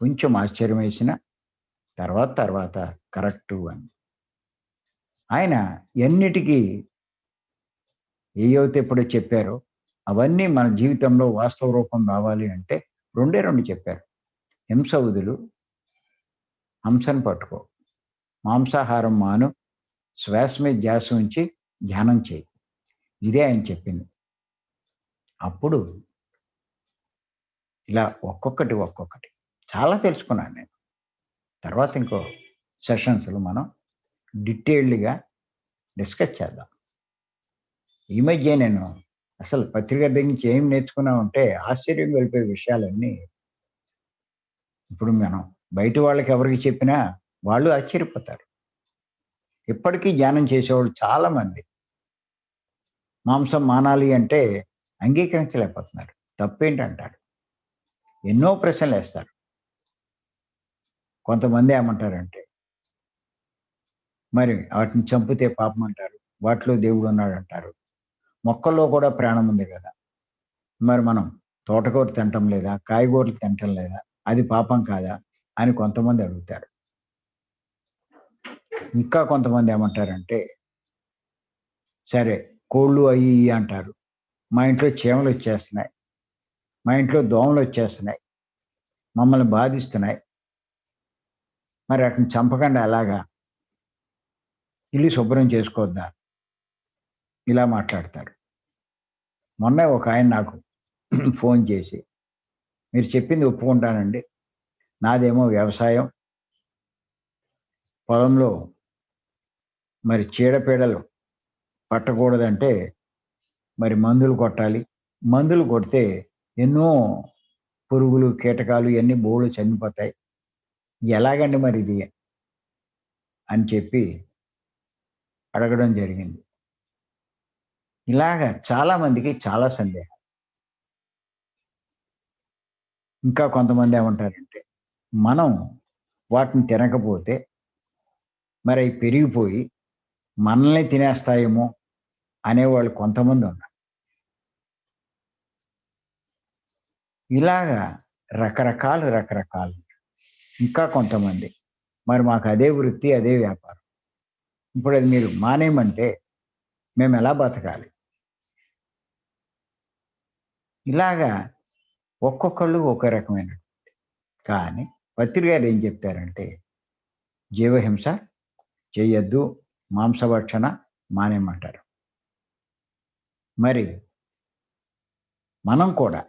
కొంచెం ఆశ్చర్యం వేసిన తర్వాత తర్వాత కరెక్టు అని. ఆయన ఎన్నిటికీ ఏవైతే ఇప్పుడే చెప్పారో అవన్నీ మన జీవితంలో వాస్తవ రూపం రావాలి అంటే రెండే 2 చెప్పారు. హింస వదులు, హంసను పట్టుకో, మాంసాహారం మాను, శ్వాస మీద ధ్యాస ఉంచి ధ్యానం చేయి. ఇదే ఆయన చెప్పింది. అప్పుడు ఇలా ఒక్కొక్కటి, ఒక్కొక్కటి చాలా తెలుసుకున్నాను నేను. తర్వాత ఇంకో సెషన్స్‌లో మనం డీటెయిల్డ్‌గా డిస్కస్ చేద్దాం. ఈ మధ్యే నేను అసలు పత్రిక దగ్గర నుంచి ఏం నేర్చుకున్నామంటే ఆశ్చర్యం గొలిపే విషయాలన్నీ ఇప్పుడు మనం బయట వాళ్ళకి ఎవరికి చెప్పినా వాళ్ళు ఆశ్చర్యపోతారు. ఇప్పటికీ ధ్యానం చేసేవాళ్ళు చాలామంది మాంసం మానాలి అంటే అంగీకరించలేకపోతున్నారు. తప్పేంటంటారు. ఎన్నో ప్రశ్నలేస్తారు. కొంతమంది ఏమంటారంటే, మరి వాటిని చంపితే పాపం అంటారు. వాటిలో దేవుడున్నాడంటారు. మొక్కల్లో కూడా ప్రాణం ఉంది గదా! మరి మనం తోటకూర తినటం లేదా? కాయగూరలు తినటం లేదా? అది పాపం కాదా? అని కొంతమంది అడుగుతారు. ఇంకా కొంతమంది ఏమంటారంటే, సరే కోళ్ళు అయి ఇయి అంటారు. మా ఇంట్లో చీమలొచ్చేస్తున్నాయి. మా ఇంట్లో దోమలొచ్చేస్తున్నాయి. మమ్మల్ని బాధిస్తున్నాయి. మరి ఆటిని చంపకుండా ఎలాగా? ఇల్లు శుభ్రం చేసుకోవద్దా? ఇలా మాట్లాడతారు. మొన్నే ఒకాయన నాకు ఫోను చేసి, మీరు చెప్పింది ఒప్పుకుంటానండి. నాదేమో వ్యవసాయం. పొలంలో మరి చీడపీడలు పట్టకూడదంటే మరి మందులు కొట్టాలి. మందులు కొడితే ఎన్నో పురుగులు, కీటకాలు ఇయన్నీ బోలెడు చనిపోతాయి. ఎలాగండి మరిది? అని చెప్పి అడగడం జరిగింది. ఇలాగ చాలా మందికి చాలా సందేహాలు. ఇంకా కొంతమంది ఏమంటారంటే, మనం వాటిని తినకపోతే మరయి పెరిగిపోయి మనల్ని తినేస్తాయేమో అనేవాళ్ళు కొంతమంది ఉన్నారు. ఇలాగా రకరకాలు. ఇంకా కొంతమంది మరి మాకు అదే వృత్తి, అదే వ్యాపారం. ఇప్పుడు అది మీరు మానేయమంటే మేము ఎలా బతకాలి? ఇలాగా ఒక్కొక్కళ్ళు ఒక రకమైన. కానీ పత్రి గారు ఏం చెప్తారంటే జీవహింస చెయ్యొద్దు, మాంసభక్షణ మానేయమంటారు. మరి మనం కూడా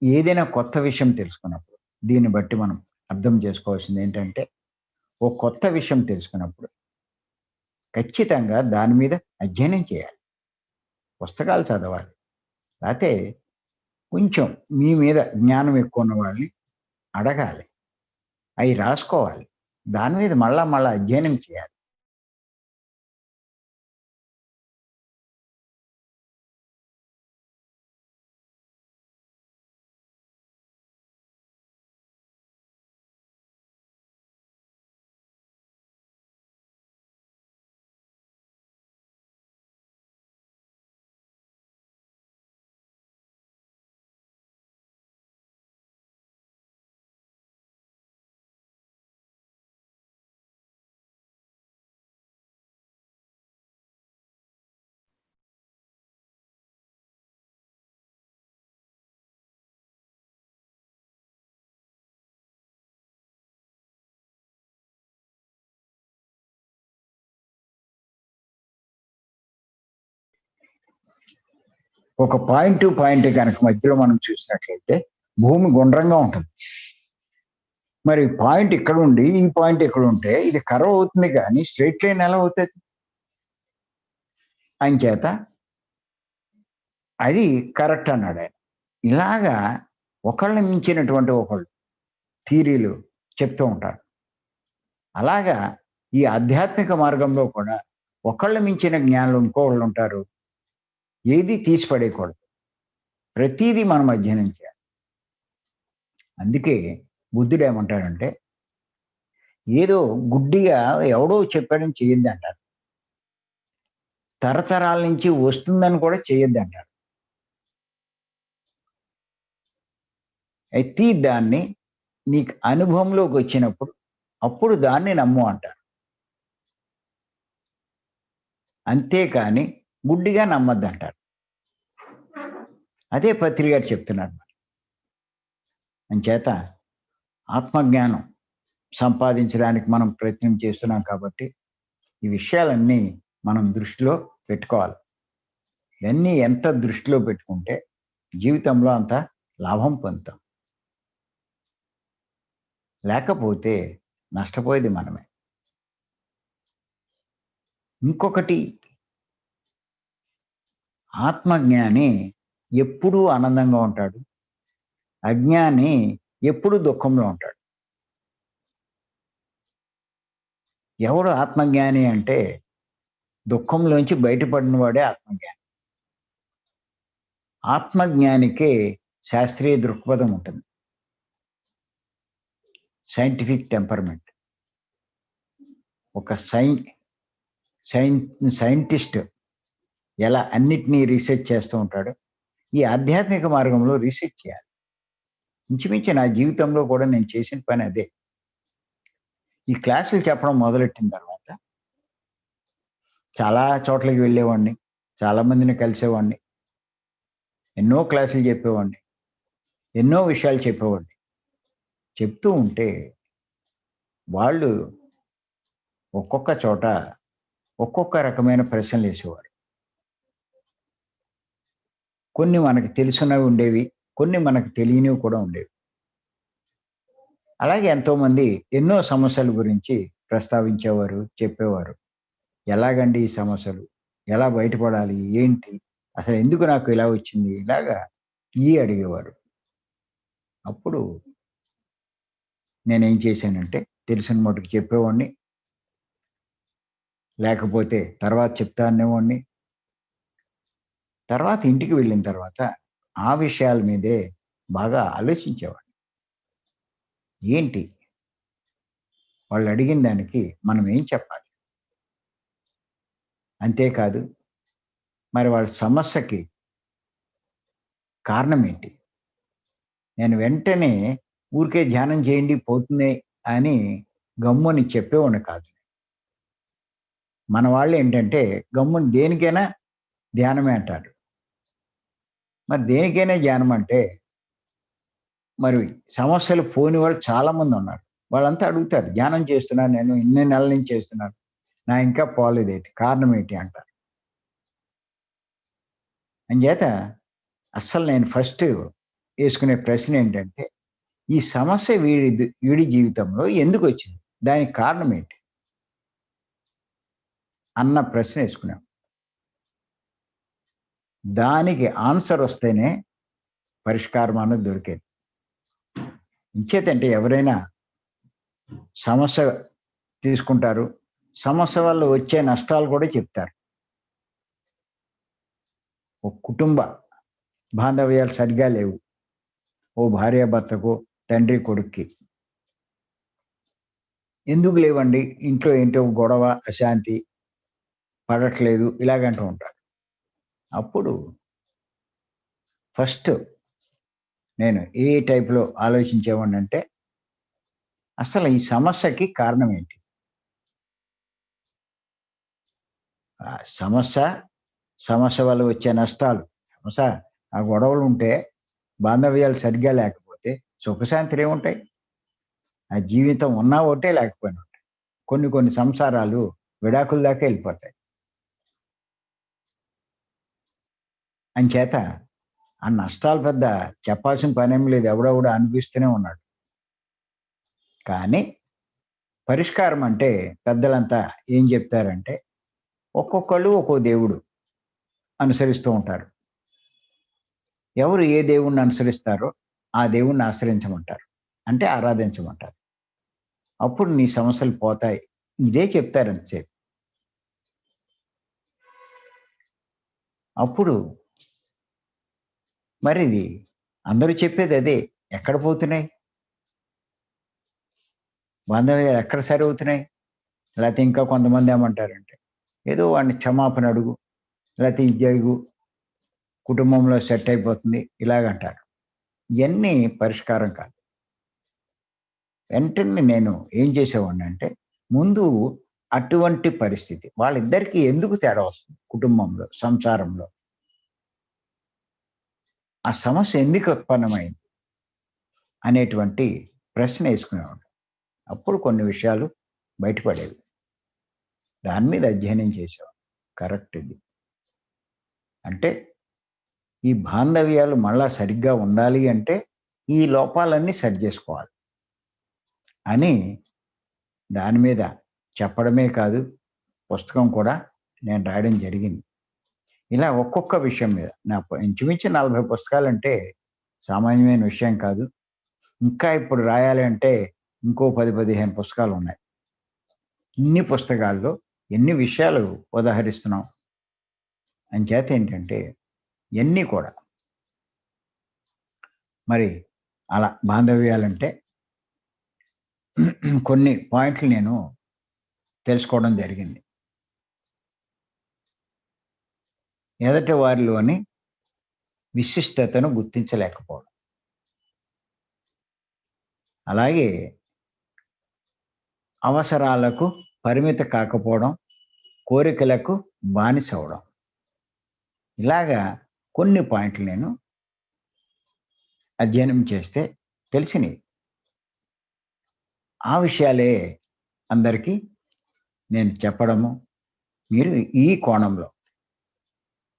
ఏదైనా కొత్త విషయం తెలుసుకున్నప్పుడు దీన్ని బట్టి మనం అర్థం చేసుకోవాల్సింది ఏంటంటే, ఓ కొత్త విషయం తెలుసుకున్నప్పుడు ఖచ్చితంగా దాని మీద అధ్యయనం చేయాలి. పుస్తకాలు చదవాలి. లేతే కొంచెం మీ మీద జ్ఞానం ఎక్కువ ఉన్న వాళ్ళని అడగాలి. అయి రాసుకోవాలి. దాని మీద మళ్ళా అధ్యయనం చేయాలి. ఒక పాయింట్ టు పాయింట్ కనుక మధ్యలో మనం చూసినట్లయితే భూమి గుండ్రంగా ఉంటుంది. మరి పాయింట్ ఇక్కడ ఉండి ఈ పాయింట్ ఇక్కడ ఉంటే ఇది కర్వ్ అవుతుంది కానీ స్ట్రైట్ లైన్ ఎలా అవుతుంది? అంచేత అది కరెక్ట్ అన్నాడు ఆయన. ఇలాగా ఒకళ్ళని మించినటువంటి ఒకళ్ళు థీరీలు చెప్తూ ఉంటారు. అలాగా ఈ ఆధ్యాత్మిక మార్గంలో కూడా ఒకళ్ళు మించిన జ్ఞానులు ఇంకోళ్ళు ఉంటారు. ఏది తీసి పడేయకూడదు. ప్రతీదీ మనం అధ్యయనం చేయాలి. అందుకే బుద్ధుడు ఏమంటాడంటే, ఏదో గుడ్డిగా ఎవడో చెప్పాడని చేయొద్దు అంటారు. తరతరాల నుంచి వస్తుందని కూడా చేయొద్దు అంటారు. అయితే దాన్ని నీకు అనుభవంలోకి వచ్చినప్పుడు అప్పుడు దాన్ని నమ్ము అంటారు. అంతేకాని గుడ్డిగా నమ్మద్దంటారు. అదే పత్రి గారు చెప్తున్నారు. అంచేత ఆత్మజ్ఞానం సంపాదించడానికి మనం ప్రయత్నం చేస్తున్నాం కాబట్టి ఈ విషయాలన్నీ మనం దృష్టిలో పెట్టుకోవాలి. ఇవన్నీ ఎంత దృష్టిలో పెట్టుకుంటే జీవితంలో అంత లాభం పొందుతాం. లేకపోతే నష్టపోయేది మనమే. ఇంకొకటి, ఆత్మజ్ఞాని ఎప్పుడూ ఆనందంగా ఉంటాడు. అజ్ఞాని ఎప్పుడూ దుఃఖంలో ఉంటాడు. ఎవడు ఆత్మజ్ఞాని అంటే దుఃఖంలోంచి బయటపడిన వాడే ఆత్మజ్ఞాని. ఆత్మజ్ఞానికే శాస్త్రీయ దృక్పథం ఉంటుంది. Scientific temperament. ఒక సైంటిస్ట్ ఎలా అన్నిటినీ రీసెర్చ్ చేస్తూ ఉంటాడో ఈ ఆధ్యాత్మిక మార్గంలో రీసెర్చ్ చేయాలి. ఇంచుమించు నా జీవితంలో కూడా నేను చేసిన పని అదే. ఈ క్లాసులు చెప్పడం మొదలెట్టిన తర్వాత చాలా చోట్లకి వెళ్ళేవాడిని, చాలా మందిని కలిసేవాడిని, ఎన్నో క్లాసులు చెప్పేవాడిని, ఎన్నో విషయాలు చెప్పేవాడిని. చెప్తూ ఉంటే వాళ్ళు ఒక్కొక్క చోట ఒక్కొక్క రకమైన ప్రశ్నలు వేసేవారు. కొన్ని మనకు తెలుసున్నవి ఉండేవి, కొన్ని మనకు తెలియనివి కూడా ఉండేవి. అలాగే ఎంతోమంది ఎన్నో సమస్యల గురించి ప్రస్తావించేవారు, చెప్పేవారు. ఎలాగండి ఈ సమస్యలు? ఎలా బయటపడాలి? ఏంటి? అసలు ఎందుకు నాకు ఇలా వచ్చింది? ఇలాగా అడిగేవారు. అప్పుడు నేనేం చేశానంటే తెలిసిన మటుకు చెప్పేవాడిని. లేకపోతే తర్వాత చెప్తా అనేవాడిని. తర్వాత ఇంటికి వెళ్ళిన తర్వాత ఆ విషయాల మీదే బాగా ఆలోచించేవాడిని. ఏంటి? వాళ్ళు అడిగిన దానికి మనం ఏం చెప్పాలి? అంతేకాదు మరి వాళ్ళ సమస్యకి కారణం ఏంటి? నేను వెంటనే ఊరికే ధ్యానం చేయండి పోతుంది అని గమ్ముని చెప్పేవాడిని కాదు. మన వాళ్ళు ఏంటంటే గమ్ముని దేనికైనా ధ్యానమే అంటారు. మరి దేనికైనా ధ్యానం అంటే మరి సమస్యలు పోని వాళ్ళు చాలామంది ఉన్నారు. వాళ్ళంతా అడుగుతారు. ధ్యానం చేస్తున్నాను నేను ఇన్ని నెలల నుంచి చేస్తున్నాను. నా ఇంకా పోలేదేంటి? కారణం ఏంటి అంటారు. అంచేత అస్సలు నేను ఫస్ట్ యేసుకునే ప్రశ్న ఏంటంటే, ఈ సమస్య వీడి జీవితంలో ఎందుకొచ్చింది? దానికి కారణం ఏంటి? అన్న ప్రశ్న యేసుకున్నాం. దానికి ఆన్సర్ వస్తేనే పరిష్కారం అన్నది దొరికేది. ఇంచేతంటే ఎవరైనా సమస్య తీసుకుంటారు. సమస్య వల్ల వచ్చే నష్టాలు కూడా చెప్తారు. ఒక కుటుంబ బాంధవ్యాలు సరిగ్గా లేవు. ఓ భార్యాభర్తకు, తండ్రి కొడుక్కి. ఎందుకు లేవండి? ఇంట్లో ఏంటో గొడవ, అశాంతి, పడట్లేదు ఇలాగంటూ ఉంటారు. అప్పుడు ఫస్ట్ నేను ఏ టైప్‌లో ఆలోచించేవాడినంటే, అసలు ఈ సమస్యకి కారణం ఏంటి? ఆ సమస్య, సమస్య వల్ల వచ్చే నష్టాలు. సమస్య ఆ గొడవలుంటే, బాంధవ్యాలు సరిగ్గా లేకపోతే సుఖశాంతులేముంటాయి? ఆ జీవితం ఉన్నా ఒకటే, లేకపోయినా ఒకటే. కొన్ని కొన్ని సంసారాలు విడాకుల దాకా ఎళ్ళిపోతాయి. అంచేత ఆ నష్టాలు పెద్ద చెప్పాల్సిన పనేమి లేదు. ఎవడెవడో అనిపిస్తూనే ఉన్నాడు. కానీ పరిష్కారం అంటే పెద్దలంతా ఏం చెప్తారంటే, ఒక్కొక్కళ్ళు ఒక్కో దేవుడు అనుసరిస్తూ ఉంటారు. ఎవరు ఏ దేవుడిని అనుసరిస్తారో ఆ దేవుడిని ఆశ్రయించమంటారు. అంటే ఆరాధించమంటారు. అప్పుడు నీ సమస్యలు పోతాయి. ఇదే చెప్తారు ఎంతసేపు. అప్పుడు మరిది అందరూ చెప్పేదదే. ఎక్కడ పోతున్నాయి? బాంధవ్యాలు ఎక్కడ సరవుతున్నాయి? లేతే ఇంకా కొంతమంది ఏమంటారంటే, ఏదో వాడిని క్షమాపణ అడుగు, లేతే ఇది జరుగు, కుటుంబంలో సెట్ అయిపోతుంది ఇలాగంటారు. ఇయన్నీ పరిష్కారం కాదు. వెంటనే నేను ఏం చేసేవాడినంటే, ముందు అటువంటి పరిస్థితి వాళ్ళిద్దరికీ ఎందుకు తేడా వస్తుంది కుటుంబంలో, సంసారంలో? ఆ సమస్య ఎందుకు ఉత్పన్నమైంది? అనేటువంటి ప్రశ్న యేసుకునేవాడిని. అప్పుడు కొన్ని విషయాలు బయటపడేవి. దాని మీద అధ్యయనం చేసేవాడిని. కరెక్ట్ ఇది. అంటే ఈ బాంధవ్యాలు మళ్ళా సరిగ్గా ఉండాలి అంటే, ఈ లోపాలన్నీ సరిజేసుకోవాలి అని దాని మీద చెప్పడమే కాదు, పుస్తకం కూడా నేను రాయడం జరిగింది. ఇలా ఒక్కొక్క విషయం మీద ఇంచుమించు 40 పుస్తకాలంటే సామాన్యమైన విషయం కాదు. ఇంకా ఇప్పుడు రాయాలి అంటే ఇంకో 10, 15 పుస్తకాలున్నాయి. ఇన్ని పుస్తకాల్లో ఎన్ని విషయాలు ఉదహరిస్తున్నాం. అంచేత ఏంటంటే ఇయన్నీ కూడా మరి అలా బాంధవ్యాలంటే కొన్ని పాయింట్లు నేను తెలుసుకోవడం జరిగింది. ఎదుటి వారిలోని విశిష్టతను గుర్తించలేకపోవడం. అలాగే అవసరాలకు పరిమిత కాకపోవడం, కోరికలకు బానిసవ్వడం. ఇలాగా కొన్ని పాయింట్లు నేను అధ్యయనం చేస్తే తెలిసినియి. ఆ విషయాలే అందరికీ నేను చెప్పడము, మీరు ఈ కోణంలో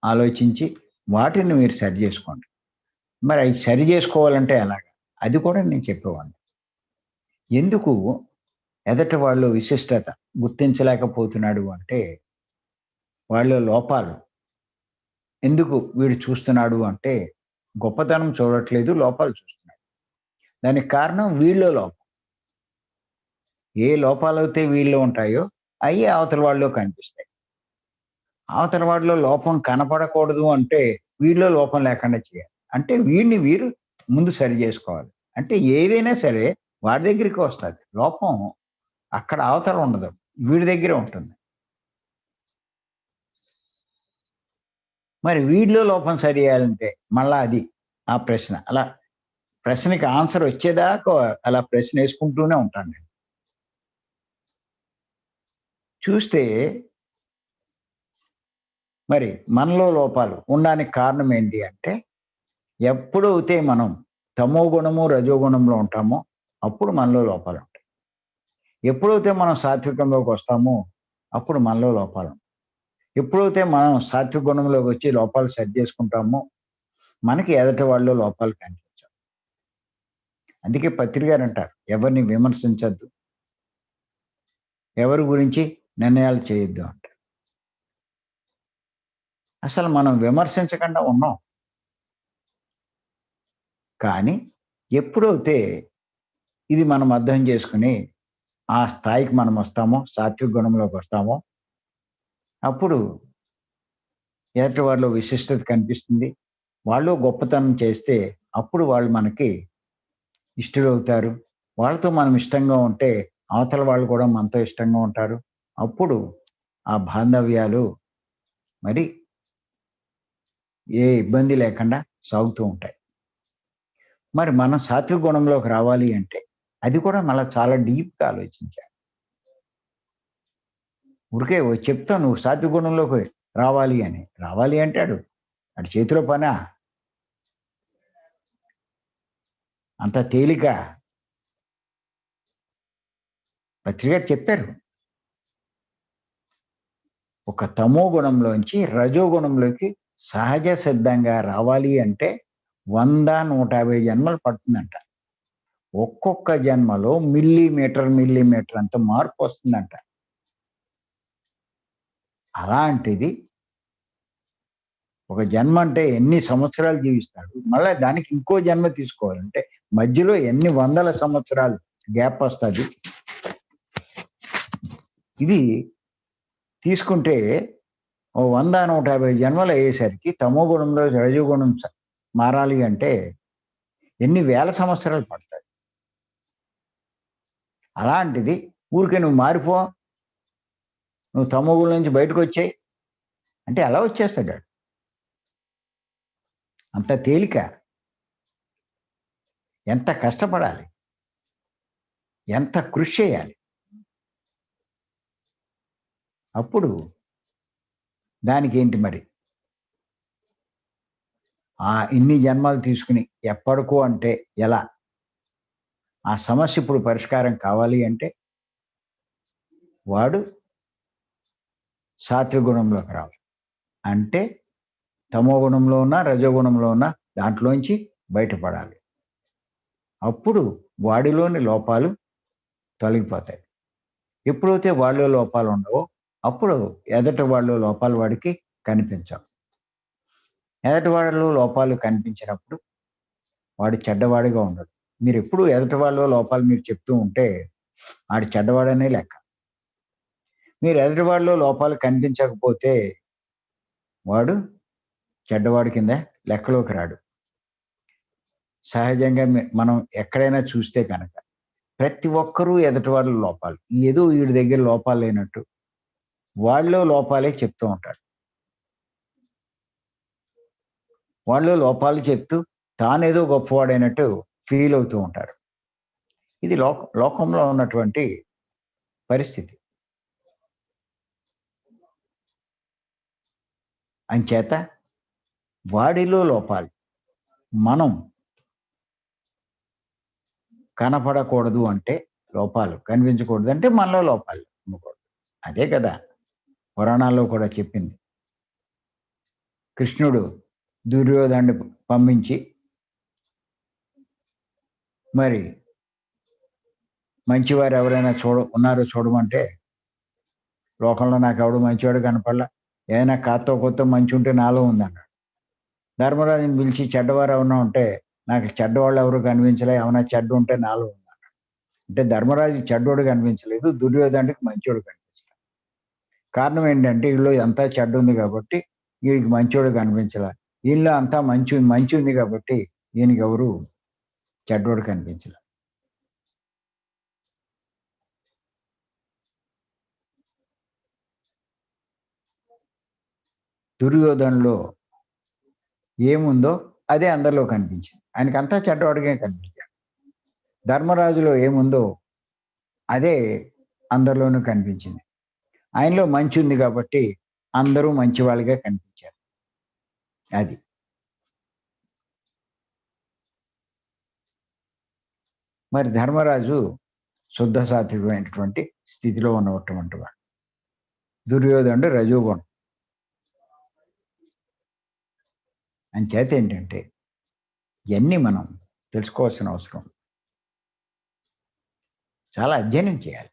ఆలోచించి వాటిని మీరు సరిజేసుకోండి. మరి అయి సరిజేసుకోవాలంటే ఎలాగా? అది కూడా నేను చెప్పేవాడిని. ఎందుకు ఎదుటి వాళ్ళు విశిష్టత గుర్తించలేకపోతున్నాడు అంటే, వాళ్ళలో లోపాలు ఎందుకు వీడు చూస్తున్నాడు అంటే, గొప్పతనం చూడట్లేదు, లోపాలు చూస్తున్నాడు. దానికి కారణం వీళ్ళో లోపం. ఏ లోపాలైతే వీళ్ళలో ఉంటాయో, అయ్యే అవతల వాళ్ళలో కనిపిస్తాయి. అవతల వాడిలో లోపం కనపడకూడదు అంటే, వీళ్ళో లోపం లేకుండా చేయాలి. అంటే వీడిని వీరు ముందు సరి జేసుకోవాలి. అంటే ఏదైనా సరే వాడి దగ్గరికి వస్తది. లోపం అక్కడ అవతల ఉండదు. వీడి దగ్గరే ఉంటుంది. మరి వీడిలో లోపం సరి చేయాలంటే మళ్ళా అది ఆ ప్రశ్న అలా ప్రశ్నకి ఆన్సర్ వచ్చేదాకా అలా ప్రశ్న వేసుకుంటూనే ఉంటాను నేను. చూస్తే మరి మనలో లోపాలు ఉండడానికి కారణం ఏంటి అంటే, ఎప్పుడైతే మనం తమో గుణము, రజో గుణంలో ఉంటామో అప్పుడు మనలో లోపాలు ఉంటాయి. ఎప్పుడైతే మనం సాత్వికంలోకి వస్తామో అప్పుడు మనలో లోపాలు ఉంటాయి. ఎప్పుడైతే మనం సాత్విక గుణంలోకి వచ్చి లోపాలు సరి చేసుకుంటామో మనకి ఎదటి వాళ్ళలో లోపాలు కనిపించవు. అందుకే పత్రి గారు అంటారు, ఎవరిని విమర్శించద్దు, ఎవరి గురించి నిర్ణయాలు చేయొద్దు అంటారు. అసలు మనం విమర్శించకుండా ఉన్నాం. కానీ ఎప్పుడైతే ఇది మనం అర్థం చేసుకుని ఆ స్థాయికి మనం వస్తామో, సాత్విక గుణంలోకి వస్తామో అప్పుడు ఎదుటి వాళ్ళలో విశిష్టత కనిపిస్తుంది. వాళ్ళు గొప్పతనం చేస్తే అప్పుడు వాళ్ళు మనకి ఇష్టలవుతారు. వాళ్ళతో మనం ఇష్టంగా ఉంటే అవతల వాళ్ళు కూడా మనతో ఇష్టంగా ఉంటారు. అప్పుడు ఆ బాంధవ్యాలు మరి ఏ ఇబ్బంది లేకుండా సాగుతూ ఉంటాయి. మరి మనం సాత్విక గుణంలోకి రావాలి అంటే అది కూడా మళ్ళా చాలా డీప్‌గా ఆలోచించాలి. ఊరికే చెప్తావు నువ్వు సాత్విక గుణంలోకి రావాలి అని. రావాలి అంటాడు. ఆడి చేతిలో పనా? అంత తేలికా? పత్రి గారు చెప్పారు. ఒక తమో గుణంలోంచి రజో గుణంలోకి సహజ సిద్ధంగా రావాలి అంటే 100, 150 జన్మలు పడుతుందంట. ఒక్కొక్క జన్మలో మిల్లీమీటర్, మిల్లీమీటర్ అంత మార్పొస్తుందంట. అలాంటిది ఒక జన్మ అంటే ఎన్ని సంవత్సరాలు జీవిస్తాడు. మళ్ళా దానికి ఇంకో జన్మ తీసుకోవాలంటే మధ్యలో ఎన్ని వందల సంవత్సరాలు గ్యాప్ వస్తది. ఇది తీసుకుంటే ఓ 100, 150 జన్మలు అయ్యేసరికి తమో గుణంలో రజోగుణం మారాలి అంటే ఎన్ని వేల సంవత్సరాలు పడతది. అలాంటిది ఊరికే నువ్వు మారిపో, నువ్వు తమో గుణం నుంచి బయటకొచ్చేయి అంటే ఎలా వచ్చేస్తాడు ఆడు? అంత తేలిక? ఎంత కష్టపడాలి? ఎంత కృషి చేయాలి? అప్పుడు దానికేంటి మరి? ఇన్ని జన్మలు తీసుకుని ఎప్పటికో అంటే ఎలా? ఆ సమస్య ఇప్పుడు పరిష్కారం కావాలి అంటే వాడు సాత్విక గుణంలోకి రావాలి. అంటే తమో గుణంలో ఉన్న, రజో గుణంలో ఉన్న దాంట్లోంచి బయటపడాలి. అప్పుడు వాడిలోని లోపాలు తొలగిపోతాయి. ఎప్పుడైతే వాళ్ళలో లోపాలు ఉండవో అప్పుడు ఎదటి వాళ్ళలో లోపాలు వాడికి కనిపించవు. ఎదటి వాళ్ళలో లోపాలు కనిపించినప్పుడు వాడు చెడ్డవాడిగా ఉండడు. మీరెప్పుడు ఎదటి వాళ్ళలో లోపాలు మీరు చెప్తూ ఉంటే ఆడు చెడ్డవాడనే లెక్క. మీరు ఎదటి వాళ్ళలో లోపాలు కనిపించకపోతే వాడు చెడ్డవాడి కింద లెక్కలోకి రాడు. సహజంగా మనం ఎక్కడైనా చూస్తే కనుక ప్రతి ఒక్కరూ ఎదటి వాళ్ళ లోపాలు. ఏదో వీడి దగ్గర లోపాలు లేనట్టు వాళ్ళలో లోపాలే చెప్తూ ఉంటాడు. వాళ్ళలో లోపాలు చెప్తూ తానేదో గొప్పవాడైనట్టు ఫీల్ అవుతూ ఉంటారు. ఇది లోకంలో ఉన్నటువంటి పరిస్థితి. అంచేత వాడిలో లోపాలు మనం కనపడకూడదు అంటే లోపాలు కనిపించకూడదు అంటే మనలో లోపాలు ఉండకూడదు. అదే కదా పురాణాల్లో కూడా చెప్పింది. కృష్ణుడు దుర్యోధనుడిని పంపించి మరి మంచివారు ఎవరైనా ఉన్నారో చూడమంటే లోకంలో నాకెవడు మంచివాడు కనపడలా. ఏదైనా కాస్తో కూతో మంచి ఉంటే నాలో ఉందన్నాడు. ధర్మరాజుని పిలిచి చెడ్డవారు ఎవరైనా ఉంటే నాకు చెడ్డవాళ్ళు ఎవరు కనిపించలే. ఏమైనా చెడ్డ ఉంటే నాలో ఉందన్నాడు. అంటే ధర్మరాజుకి చెడ్డోడు కనిపించలేదు. దుర్యోధనుడికి మంచోడు కనిపించలేదు. కారణం ఏంటంటే వీళ్ళలో అంతా చెడ్డ ఉంది కాబట్టి వీడికి మంచోడు కనిపించలే. వీళ్ళలో అంతా మంచి ఉంది కాబట్టి ఈయనకి ఎవరు చెడ్డోడు కనిపించలే. దుర్యోధనులో ఏముందో అదే అందరిలో కనిపించింది. ఆయనకంతా చెడ్డవాడిగా కనిపించాడు. ధర్మరాజులో ఏముందో అదే అందరిలోనూ కనిపించింది. ఆయనలో మంచి ఉంది కాబట్టి అందరూ మంచివాళ్ళుగా కనిపించారు. అది. మరి ధర్మరాజు శుద్ధ సాత్వికమైనటువంటి స్థితిలో ఉన్నటువంటి వాడు. దుర్యోధనుడు రజోగుణం. అంచేత ఏంటంటే ఇవన్నీ మనం తెలుసుకోవాల్సిన అవసరం ఉంది. చాలా అధ్యయనం చేయాలి.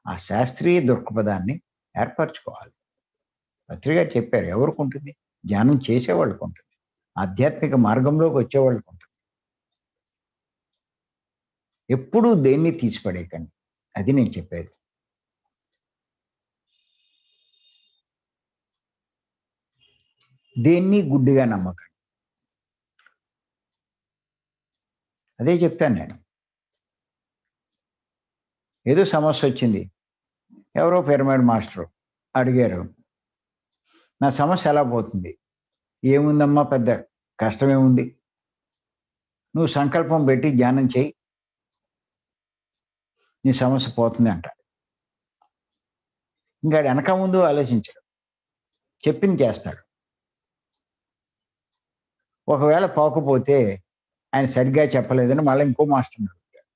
ఆ శాస్త్రీయ దృక్పథాన్ని ఏర్పరచుకోవాలి. పత్రిక గారు చెప్పారు, ఎవరికి ఉంటుంది? ధ్యానం చేసేవాళ్ళకు ఉంటుంది. ఆధ్యాత్మిక మార్గంలోకి వచ్చేవాళ్ళకు ఉంటుంది. ఎప్పుడూ దేన్ని తీసిపడేయకండి. అది నేను చెప్పేది. దేన్ని గుడ్డిగా నమ్మకండి. అదే చెప్తాను నేను. ఏదో సమస్య వచ్చింది, ఎవరో పిరమిడ్ మాస్టరు అడిగారు, నా సమస్య ఎలా పోతుంది? ఏముందమ్మా, పెద్ద కష్టమేముంది, నువ్వు సంకల్పం పెట్టి ధ్యానం చేయి, నీ సమస్య పోతుంది అంటాడు. ఇంకా వెనక ముందు ఆలోచించడు, చెప్పింది చేస్తాడు. ఒకవేళ పోకపోతే ఆయన సరిగ్గా చెప్పలేదని మళ్ళీ ఇంకో మాస్టర్ని అడుగుతాడు.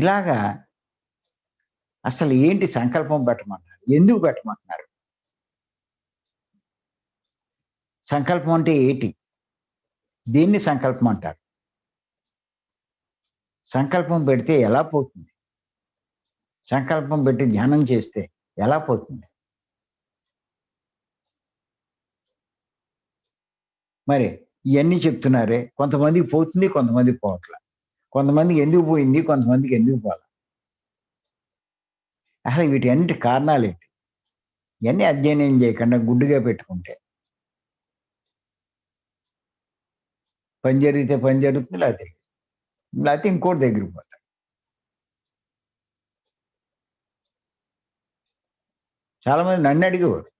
ఇలాగా అసలు ఏంటి సంకల్పం పెట్టమంటున్నారు? ఎందుకు పెట్టమంటున్నారు? సంకల్పం అంటే ఏంటి? దీన్ని సంకల్పం అంటారు. సంకల్పం పెడితే ఎలా పోతుంది? సంకల్పం పెట్టి ధ్యానం చేస్తే ఎలా పోతుంది? మరి ఇవన్నీ చెప్తున్నారే, కొంతమందికి పోతుంది, కొంతమందికి పోవట్లా. కొంతమందికి ఎందుకు పోయింది, కొంతమందికి ఎందుకు పోలా? అసలు వీటి అన్నిటి కారణాలు ఏంటి? ఇవన్నీ అధ్యయనం చేయకుండా గుడ్డుగా పెట్టుకుంటే పని జరిగితే పని జరుగుతుంది, లేకపోతే ఇంకోటి దగ్గరికి పోతారు. చాలామంది నన్ను అడిగేవారు,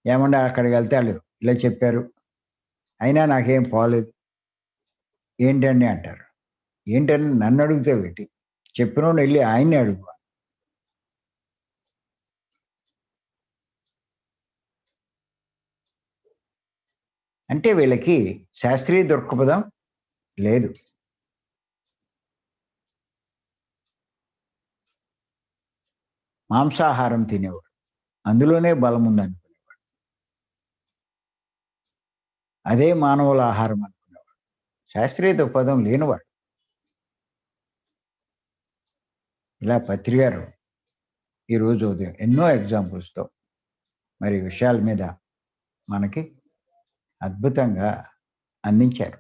ఏమన్నా అక్కడికి వెళ్తే వాళ్ళు ఇలా చెప్పారు, అయినా నాకేం పోలేదు ఏంటండి అంటారు. ఏంటని నన్ను అడిగితే పెట్టి చెప్పినోడు వెళ్ళి ఆయన్ని అడుగు. అంటే వీళ్ళకి శాస్త్రీయ దృక్పథం లేదు. మాంసాహారం తినేవాడు, అందులోనే బలం ఉందనుకునేవాడు. అదే మానవుల ఆహారం అనుకునేవాడు. శాస్త్రీయ దృక్పథం లేనివాడు. ఇలా పత్రిగారు ఈరోజు ఉదయం ఎన్నో ఎగ్జాంపుల్స్తో మరి విషయాల మీద మనకి అద్భుతంగా అందించారు.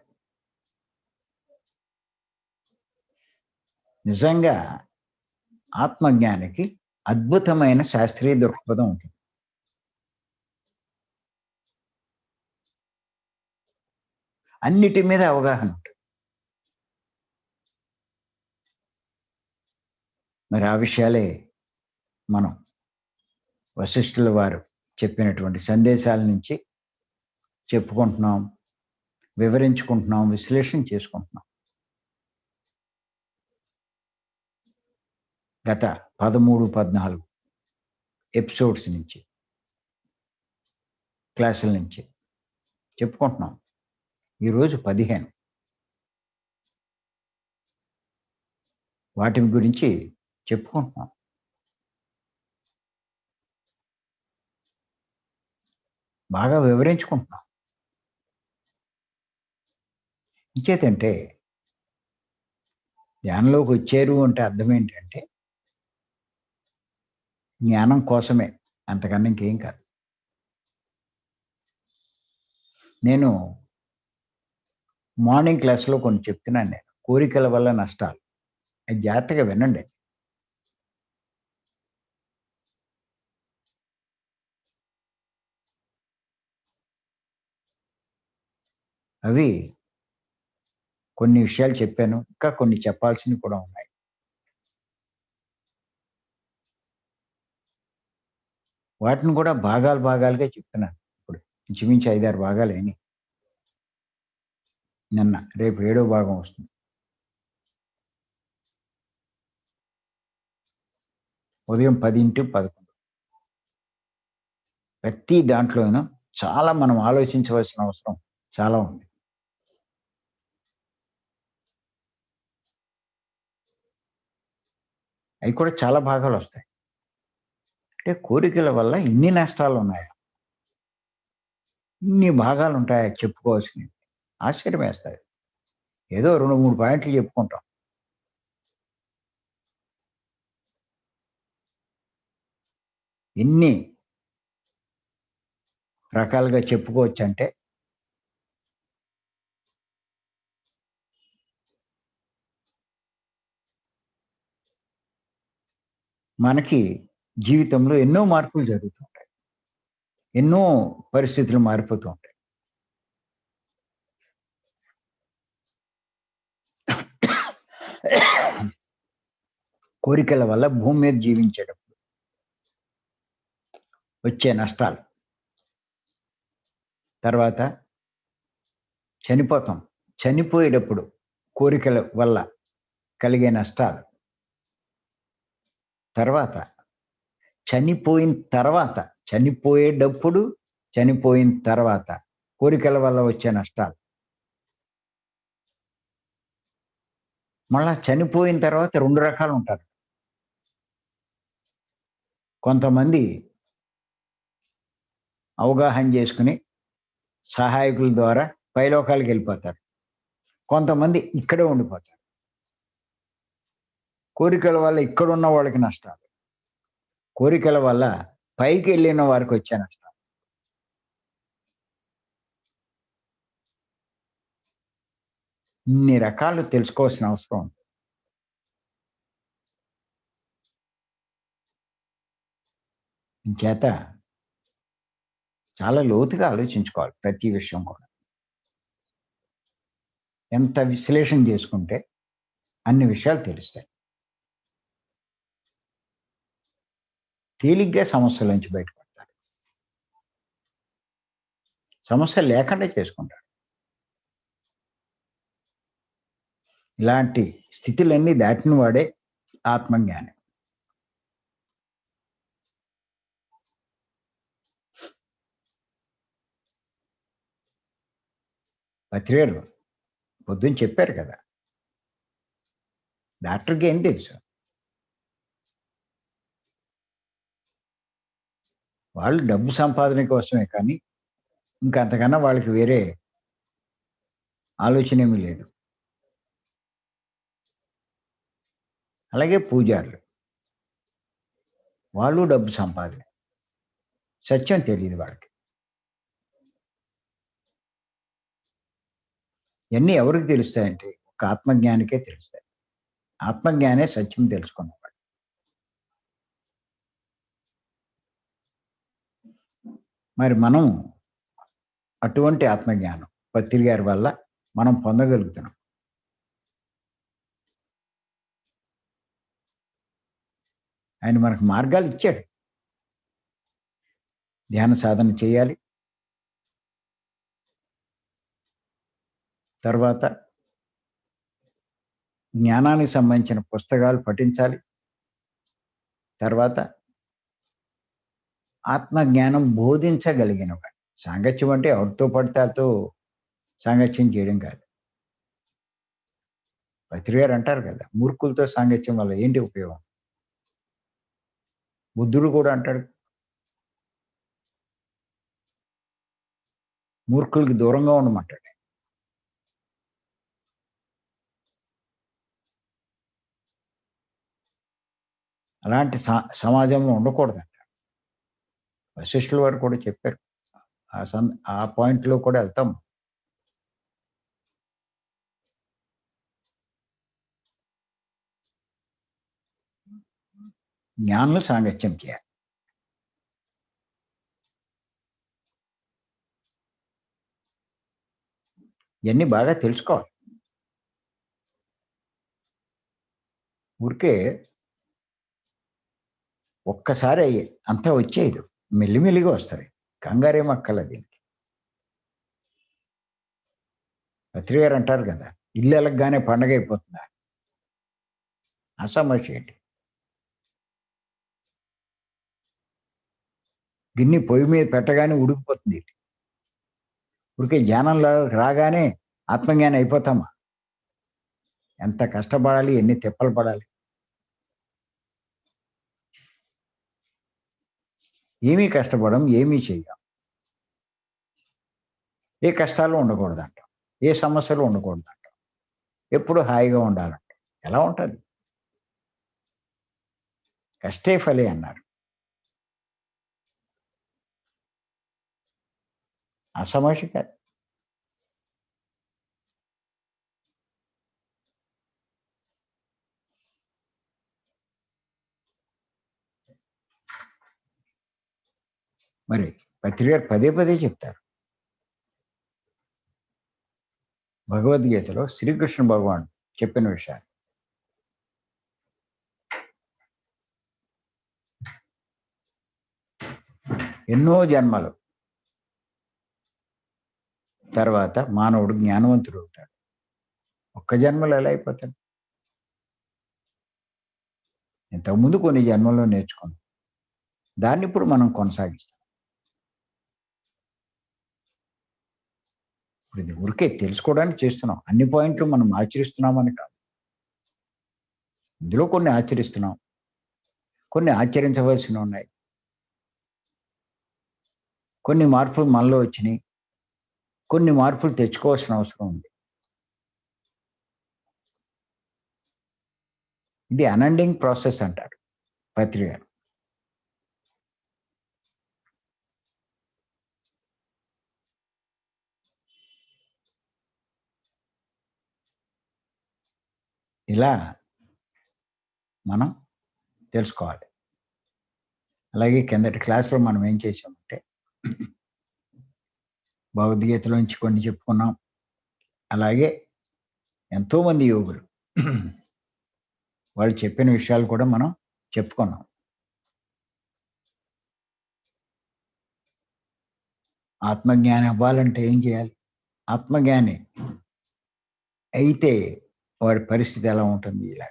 నిజంగా ఆత్మజ్ఞానికి అద్భుతమైన శాస్త్రీయ దృక్పథం ఉంటుంది. అన్నిటి మీద అవగాహన ఉంటుంది. మరి ఆ విషయాలే మనం వశిష్ఠుల వారు చెప్పినటువంటి సందేశాల నుంచి చెప్పుకుంటున్నాం, వివరించుకుంటున్నాం, విశ్లేషణ చేసుకుంటున్నాం. గత 13, 14 ఎపిసోడ్స్ నుంచి, క్లాసుల నుంచి చెప్పుకుంటున్నాం. ఈరోజు 15 వాటి గురించి చెప్పుకుంటున్నాం. బాగా వివరించుకుంటున్నాం. ఇంచేతంటే ధ్యానంలోకి వచ్చారు అంటే అర్థం ఏంటంటే జ్ఞానం కోసమే, అంతకన్నా ఇంకేం కాదు. నేను మార్నింగ్ క్లాస్లో కొన్ని చెప్తున్నాను. నేను కోరికల వల్ల నష్టాలు, అది జాగ్రత్తగా వినండి. అవి కొన్ని విషయాలు చెప్పాను, ఇంకా కొన్ని చెప్పాల్సినవి కూడా ఉన్నాయి. వాటిని కూడా భాగాలు భాగాలుగా చెప్తున్నాను. ఇప్పుడు ఇంచుమించు 5, 6 భాగాలైనయి. నిన్న. రేపు 7వ భాగం వస్తుంది. ఉదయం 10-11. ప్రతి దాంట్లోనూ చాలా మనం ఆలోచించవలసిన అవసరం చాలా ఉంది. అవి కూడా చాలా భాగాలొస్తాయి. అంటే కోరికల వల్ల ఇన్ని నష్టాలున్నాయా? ఇన్ని భాగాలుంటాయా చెప్పుకోవాల్సినవి? ఆశ్చర్యమేస్తది. ఏదో 2, 3 పాయింట్లు చెప్పుకుంటాం. ఎన్ని రకాలుగా చెప్పుకోవచ్చంటే మనకి జీవితంలో ఎన్నో మార్పులు జరుగుతూ ఉంటాయి. ఎన్నో పరిస్థితులు మారిపోతూ ఉంటాయి. కోరికల వల్ల భూమి మీద జీవించేటప్పుడు వచ్చే నష్టాలు. తర్వాత చనిపోతాం. చనిపోయేటప్పుడు కోరికల వల్ల కలిగే నష్టాలు. తర్వాత చనిపోయిన తర్వాత, చనిపోయేటప్పుడు, చనిపోయిన తర్వాత కోరికల వల్ల వచ్చే నష్టాలు. మళ్ళా చనిపోయిన తర్వాత 2 రకాలుంటారు. కొంతమంది అవగాహన చేసుకొని సహాయకుల ద్వారా పైలోకాలకెళ్ళిపోతారు. కొంతమంది ఇక్కడే ఉండిపోతారు. కోరికల వల్ల ఇక్కడున్న వాళ్ళకి నష్టాలు. కోరికల వల్ల పైకెళ్ళిన వారికొచ్చే నష్టాలు. ఇన్ని రకాలు తెలుసుకోవాల్సిన అవసరం ఉంది. ఇంచేత చాలా లోతుగా ఆలోచించుకోవాలి ప్రతి విషయం కూడా. ఎంత విశ్లేషణ చేసుకుంటే అన్ని విషయాలు తెలుస్తాయి. తేలిగ్గా సమస్యల నుంచి బయటపడతారు. సమస్య లేకుండా చేసుకుంటారు. ఇలాంటి స్థితులన్నీ దాటిన వాడే ఆత్మజ్ఞాని. పత్రిగారు పొద్దున చెప్పారు కదా! డాక్టర్‌కి ఏం తెలుసు? వాళ్ళు డబ్బు సంపాదన కోసమే కానీ, ఇంకా అంతకన్నా వాళ్ళకి వేరే ఆలోచనేమీ లేదు. అలాగే పూజారులు. వాళ్ళు డబ్బు సంపాదనే. సత్యం తెలీదు వాళ్ళకి. ఇయన్నీ ఎవరికి తెలుస్తాయంటే, ఒక ఆత్మజ్ఞానికే తెలుస్తాయి. ఆత్మజ్ఞానే సత్యం తెలుసుకున్నవాడు. మరి మనం అటువంటి ఆత్మజ్ఞానం పత్రి గారి వల్ల మనం పొందగలుగుతున్నాం. ఆయన మనకు మార్గాలు ఇచ్చాడు. ధ్యాన సాధన చేయాలి. తర్వాత జ్ఞానానికి సంబంధించిన పుస్తకాలు పఠించాలి. తర్వాత ఆత్మజ్ఞానం బోధించగలిగిన వాడు. సాంగత్యం అంటే ఎవరితో పడితే ఆళ్ళతో సాంగత్యం చేయడం కాదు. పత్రి గారు అంటారు కదా! మూర్ఖులతో సాంగత్యం వల్ల ఏంటి ఉపయోగం? బుద్ధుడు కూడా అంటాడు. మూర్ఖులకి దూరంగా ఉండమంటాడు. అలాంటి సమాజంలో ఉండకూడదంట. వశిష్ఠుల వారు కూడా చెప్పారు. ఆ పాయింట్‌లో కూడా ఎళ్తాం. జ్ఞానులు సాంగత్యం చేయాలి. ఇయన్నీ బాగా తెలుసుకోవాలి. ఊరికే ఒక్కసారి అంతా వచ్చేయదు. మెల్లిమెల్లిగా వస్తుంది, కంగారేం అక్కర్లేదు దీనికి. పత్రి గారు అంటారు కదా, ఇల్లు ఎలగగానే పండగ అయిపోతుందా? అసమస్య ఏంటి? గిన్నె పొయ్యి మీద పెట్టగానే ఉడికిపోతుంది. ఊరికే జ్ఞానంలో రాగానే ఆత్మజ్ఞానం అయిపోతామా? ఎంత కష్టపడాలి, ఎన్ని తిప్పలు పడాలి. ఏమీ కష్టపడం, ఏమీ చెయ్యం. ఏ కష్టాలు ఉండకూడదంట, ఏ సమస్యలు ఉండకూడదంట, ఎప్పుడు హాయిగా ఉండాలంట. ఎలా ఉంటుంది? కష్టే ఫలే అన్నారు. అసమస్య కాదు. మరి పత్రి గారు పదే పదే చెప్తారు భగవద్గీతలో శ్రీకృష్ణ భగవాన్ చెప్పిన విషయాలు. ఎన్నో జన్మలు తర్వాత మానవుడు జ్ఞానవంతుడు అవుతాడు. ఒక్క జన్మలో ఎలా అయిపోతాడు? ఇంతకుముందు కొన్ని జన్మల్లో నేర్చుకున్నాం, దాన్ని ఇప్పుడు మనం కొనసాగిస్తాం. ఇప్పుడు ఇది ఊరికే తెలుసుకోవడానికి చేస్తున్నాం, అన్ని పాయింట్లు మనం ఆచరిస్తున్నామని కాదు. ఇందులో కొన్ని ఆచరిస్తున్నాం, కొన్ని ఆచరించవలసినవి ఉన్నాయి, కొన్ని మార్పులు మనలో వచ్చినాయి, కొన్ని మార్పులు తెచ్చుకోవాల్సిన అవసరం ఉంది. ఇది అన్ఎండింగ్ ప్రాసెస్ అంటారు పత్రి గారు. ఇలా మనం తెలుసుకోవాలి. అలాగే కిందటి క్లాస్లో మనం ఏం చేసామంటే భగవద్గీతలోంచి కొన్ని చెప్పుకున్నాం. అలాగే ఎంతోమంది యోగులు వాళ్ళు చెప్పిన విషయాలు కూడా మనం చెప్పుకున్నాం. ఆత్మజ్ఞాని అవ్వాలంటే ఏం చేయాలి? ఆత్మజ్ఞాని అయితే వాడి పరిస్థితి ఎలా ఉంటుంది? ఇలా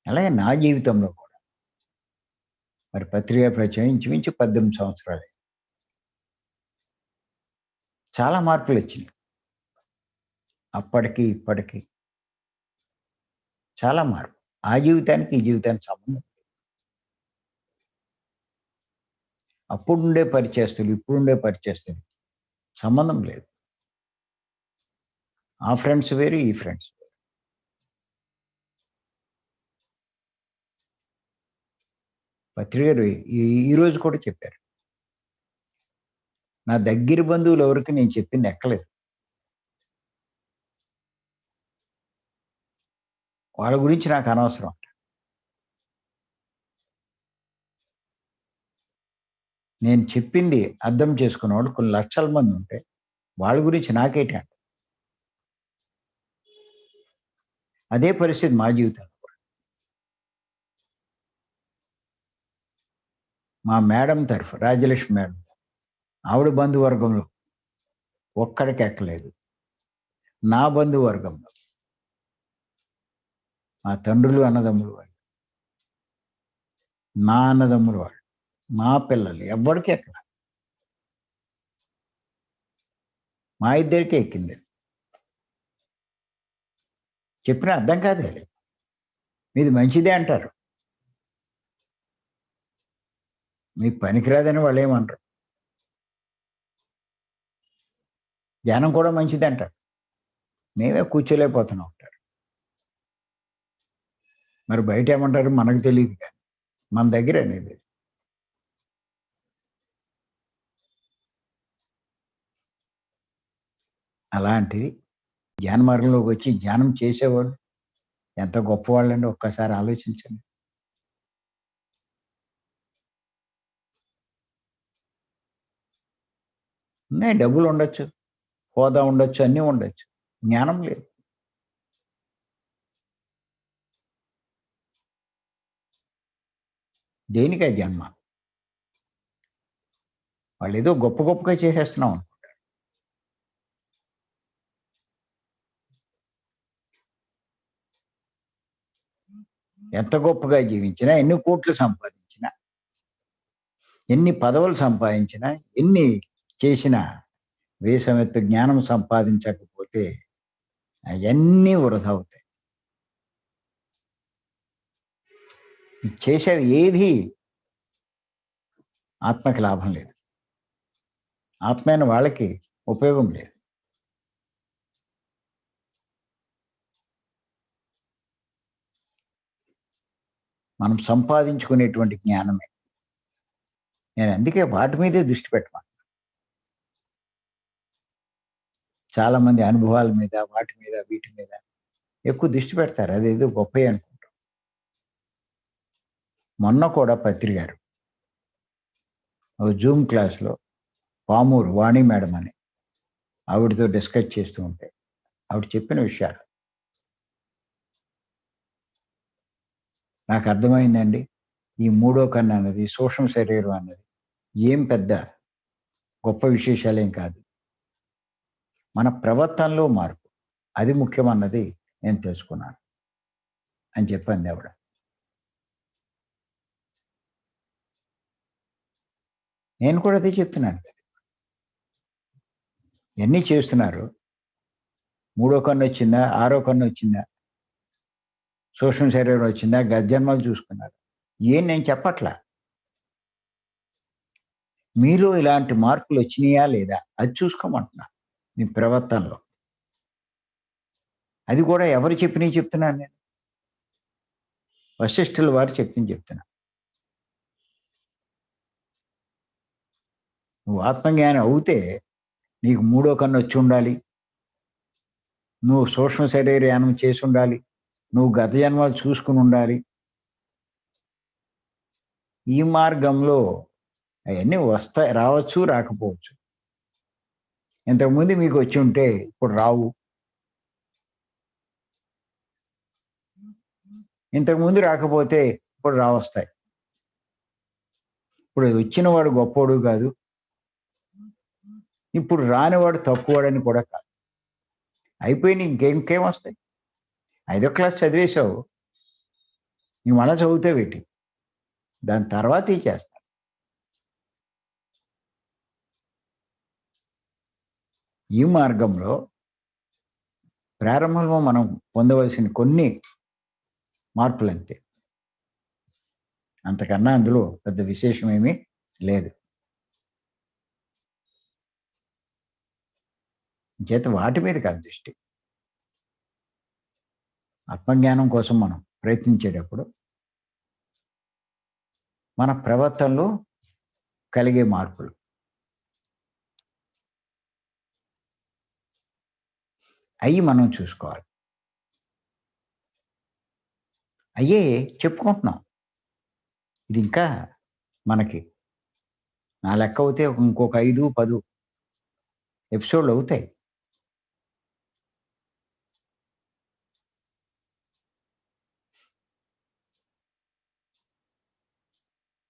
అలాగే నా జీవితంలో కూడా మరి పత్రిక ప్రచురం ఇంచుమించు 18 సంవత్సరాలు, చాలా మార్పులు వచ్చినాయి. అప్పటికి ఇప్పటికి చాలా మార్పు. ఆ జీవితానికి ఈ జీవితానికి సంబంధం. అప్పుడుండే పరిచయస్తులు ఇప్పుడుండే పరిచయస్తులు సంబంధం లేదు. ఆ ఫ్రెండ్స్ వేరు, ఈ ఫ్రెండ్స్ వేరు. పత్రిక గారు ఈ రోజు కూడా చెప్పారు, నా దగ్గర బంధువులు ఎవరికి నేను చెప్పింది ఎక్కలేదు. వాళ్ళ గురించి నాకు అనవసరం. నేను చెప్పింది అర్థం చేసుకున్నవాళ్ళు కొన్ని లక్షల మంది ఉంటే వాళ్ళ గురించి నాకేంటి అంట. అదే పరిస్థితి మా జీవితంలో కూడా. మా మేడం తరఫు రాజ్యలక్ష్మి మేడం ఆవిడ బంధువర్గంలో ఒక్కడికి ఎక్కలేదు. నా బంధువర్గంలో మా తండ్రులు అన్నదమ్ములు వాళ్ళు, మా అన్నదమ్ములు వాళ్ళు, మా పిల్లలు ఎవ్వడికి ఎక్కల. మా ఇద్దరికే ఎక్కింది. చెప్పినా అర్థం కాదు. మీది మంచిదే అంటారు, మీకు పనికిరాదని వాళ్ళు ఏమంటారు. ధ్యానం కూడా మంచిది అంటారు, మేమే కూర్చోలేకపోతున్నాం అంటారు. మరి బయట ఏమంటారు మనకు తెలియదు, కానీ మన దగ్గర అనేది. అలాంటిది ధ్యాన మార్గంలోకి వచ్చి ధ్యానం చేసేవాళ్ళు ఎంత గొప్పవాళ్ళండి ఒక్కసారి ఆలోచించండి. ఉన్నాయి, డబ్బులు ఉండొచ్చు, హోదా ఉండొచ్చు, అన్నీ ఉండొచ్చు, జ్ఞానం లేదు. దేనికి ఆ జన్మ? వాళ్ళు ఏదో గొప్ప గొప్పగా చేసేస్తున్నాం. ఎంత గొప్పగా జీవించినా, ఎన్ని కోట్లు సంపాదించినా, ఎన్ని పదవులు సంపాదించినా, ఎన్ని చేసినా వేసమెత్తు జ్ఞానం సంపాదించకపోతే అవన్నీ వృధా అవుతాయి. చేసేవి ఏది ఆత్మకి లాభం లేదు. ఆత్మ అయిన వాళ్ళకి ఉపయోగం లేదు. మనం సంపాదించుకునేటువంటి జ్ఞానమే. నేను అందుకే వాటి మీదే దృష్టి పెట్టమను. చాలా మంది అనుభవాల మీద, వాటి మీద, వీటి మీద ఎక్కువ దృష్టి పెడతారు. అదేదో గొప్పే అనుకుంటాం. మొన్న కూడా పత్రి గారు ఓ జూమ్ క్లాస్‌లో పామూరు వాణి మేడం అని ఆవిడతో డిస్కస్ చేస్తూ ఉంటే ఆవిడ చెప్పిన విషయాలు నాకు అర్థమైందండి. ఈ మూడో కన్ను అన్నది, సూక్ష్మ శరీరం అన్నది ఏం పెద్ద గొప్ప విశేషాలేం కాదు. మన ప్రవర్తనలో మార్పు అది ముఖ్యమన్నది నేను తెలుసుకున్నాను అని చెప్పింది ఆవిడ. నేను కూడా అదే చెప్తున్నాను కదా! ఇవన్నీ చేస్తున్నారు. మూడో కన్ను వచ్చిందా? ఆరో కన్ను వచ్చిందా? సూక్ష్మ శరీరం వచ్చిందా? గజన్మలు చూసుకున్నారు. ఏం నేను చెప్పట్లా. మీలో ఇలాంటి మార్పులు వచ్చినాయా లేదా? అది చూసుకోమంటున్నా మీ ప్రవర్తనలో. అది కూడా ఎవరు చెప్పినవి చెప్తున్నాను నేను. వశిష్ఠుల వారు చెప్పింది చెప్తున్నా. నువ్వు ఆత్మజ్ఞాని అవుతే నీకు మూడో కన్ను వచ్చి ఉండాలి. నువ్వు సూక్ష్మ శరీరయానం చేసి ఉండాలి. నువ్వు గత జన్మలు చూసుకుని ఉండాలి. ఈ మార్గంలో అవన్నీ వస్తాయి, రావచ్చు, రాకపోవచ్చు. ఇంతకుముందు మీకు వచ్చి ఉంటే ఇప్పుడు రావు. ఇంతకుముందు రాకపోతే ఇప్పుడు రావస్తాయి. ఇప్పుడు వచ్చిన వాడు గొప్పోడు కాదు. ఇప్పుడు రానివాడు తక్కువవాడని కూడా కాదు. అయిపోయి ఇంకేం వస్తాయి? 5వ క్లాస్ చదివేశావు. నీ మళ్ళా చదువుతావేటి? దాని తర్వాత ఇది చేస్తా. ఈ మార్గంలో ప్రారంభంలో మనం పొందవలసిన కొన్ని మార్పులంతే. అంతకన్నా అందులో పెద్ద విశేషమేమీ లేదు. చేత వాటి మీద కాదు దృష్టి. ఆత్మజ్ఞానం కోసం మనం ప్రయత్నించేటప్పుడు మన ప్రవర్తనలో కలిగే మార్పులు అయి మనం చూసుకోవాలి. అయ్యే చెప్పుకుంటున్నాం. ఇది ఇంకా మనకి నా లెక్క అవుతే ఇంకొక 5, 10 ఎపిసోడ్‌లు అవుతాయి.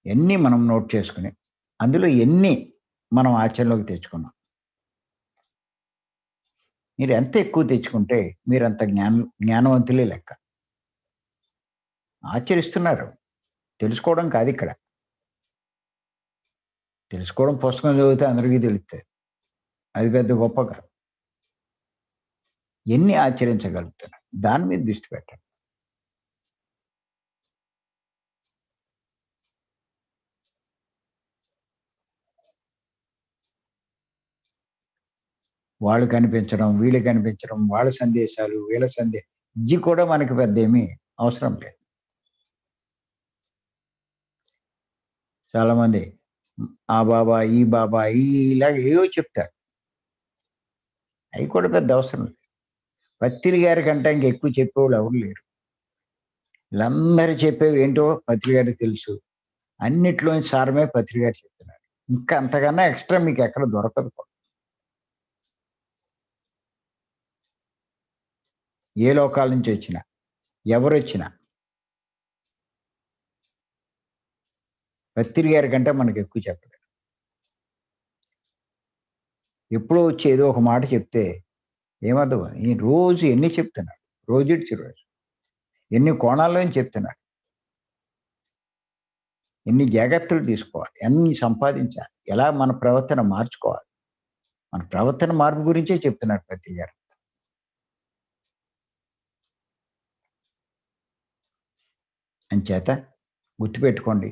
ఎన్ని మనం నోట్ చేసుకుని, అందులో ఎన్ని మనం ఆచరణలోకి తెచ్చుకున్నాం. మీరు ఎంత ఎక్కువ తెచ్చుకుంటే మీరంత జ్ఞానవంతులే లెక్క. ఆచరిస్తున్నారు. తెలుసుకోవడం కాదిక్కడ. తెలుసుకోవడం పుస్తకం చదివితే అందరికీ తెలుస్తాయి. అది పెద్ద గొప్ప కాదు. ఎన్ని ఆచరించగలుగుతున్నారు దాని మీద దృష్టి పెట్టండి. వాళ్ళు కనిపించడం, వీళ్ళు కనిపించడం, వాళ్ళ సందేశాలు, వీళ్ళ ఇవి కూడా మనకి పెద్ద ఏమీ అవసరం లేదు. చాలామంది ఆ బాబా, ఈ బాబా, ఇలాగ ఏవో చెప్తారు. అవి కూడా పెద్ద అవసరం లేదు. పత్రి గారి కంటే ఇంకెక్కువ చెప్పేవాళ్ళు ఎవరు లేరు. వీళ్ళందరూ చెప్పేవి ఏంటో పత్రి గారికి తెలుసు. అన్నిట్లోని సారమే పత్రి గారు చెప్తున్నారు. ఇంకా అంతకన్నా ఎక్స్ట్రా మీకు ఎక్కడ దొరకదు కూడా. ఏ లోకాల నుంచి వచ్చినా, ఎవరొచ్చినా పత్రి గారి కంటే మనకు ఎక్కువ చెప్పగలరు. ఎప్పుడో వచ్చి ఏదో ఒక మాట చెప్తే ఏమర్థం? ఈ రోజు ఎన్ని చెప్తున్నాడు, రోజు ఎన్ని కోణాల్లో చెప్తున్నాడు, ఎన్ని జాగ్రత్తలు తీసుకోవాలి, ఎన్ని సంపాదించాలి, ఎలా మన ప్రవర్తన మార్చుకోవాలి. మన ప్రవర్తన మార్పు గురించే చెప్తున్నాడు పత్రి గారు. అంచేత గుర్తుపెట్టుకోండి,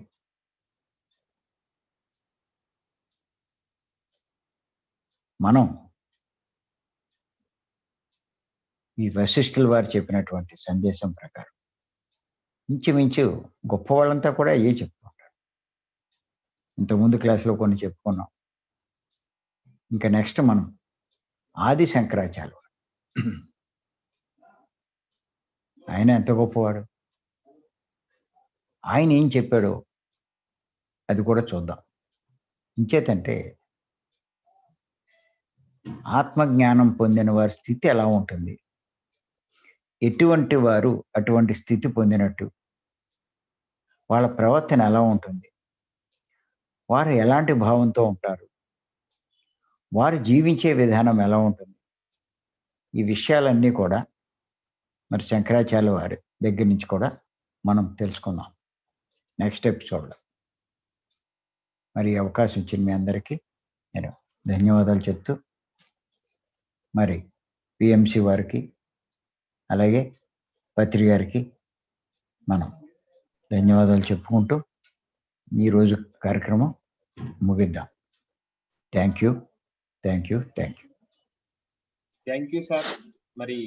మనం ఈ వశిష్ఠుల వారు చెప్పినటువంటి సందేశం ప్రకారం ఇంచుమించు గొప్ప వాళ్ళంతా కూడా ఏ చెప్తూ ఉంటారు. ఇంతకుముందు క్లాసులో కొన్ని చెప్పుకున్నాం. ఇంకా నెక్స్ట్ మనం ఆది శంకరాచార్య వారు. ఆయన ఎంత గొప్పవాడు, ఆయన ఏం చెప్పాడో అది కూడా చూద్దాం. ఇంచేతంటే ఆత్మజ్ఞానం పొందిన వారి స్థితి ఎలా ఉంటుంది, ఎటువంటి వారు అటువంటి స్థితి పొందినట్టు వాళ్ళ ప్రవర్తన ఎలా ఉంటుంది, వారు ఎలాంటి భావంతో ఉంటారు, వారు జీవించే విధానం ఎలా ఉంటుంది, ఈ విషయాలన్నీ కూడా మరి శంకరాచార్య వారి దగ్గర నుంచి కూడా మనం తెలుసుకుందాం నెక్స్ట్ ఎపిసోడ్లో. మరి ఈ అవకాశం ఇచ్చిన మీ అందరికీ నేను ధన్యవాదాలు చెప్తూ, మరి పిఎంసి వారికి అలాగే పత్రి గారికి మనం ధన్యవాదాలు చెప్పుకుంటూ ఈరోజు కార్యక్రమం ముగిద్దాం. Thank you. Thank you sir. మరి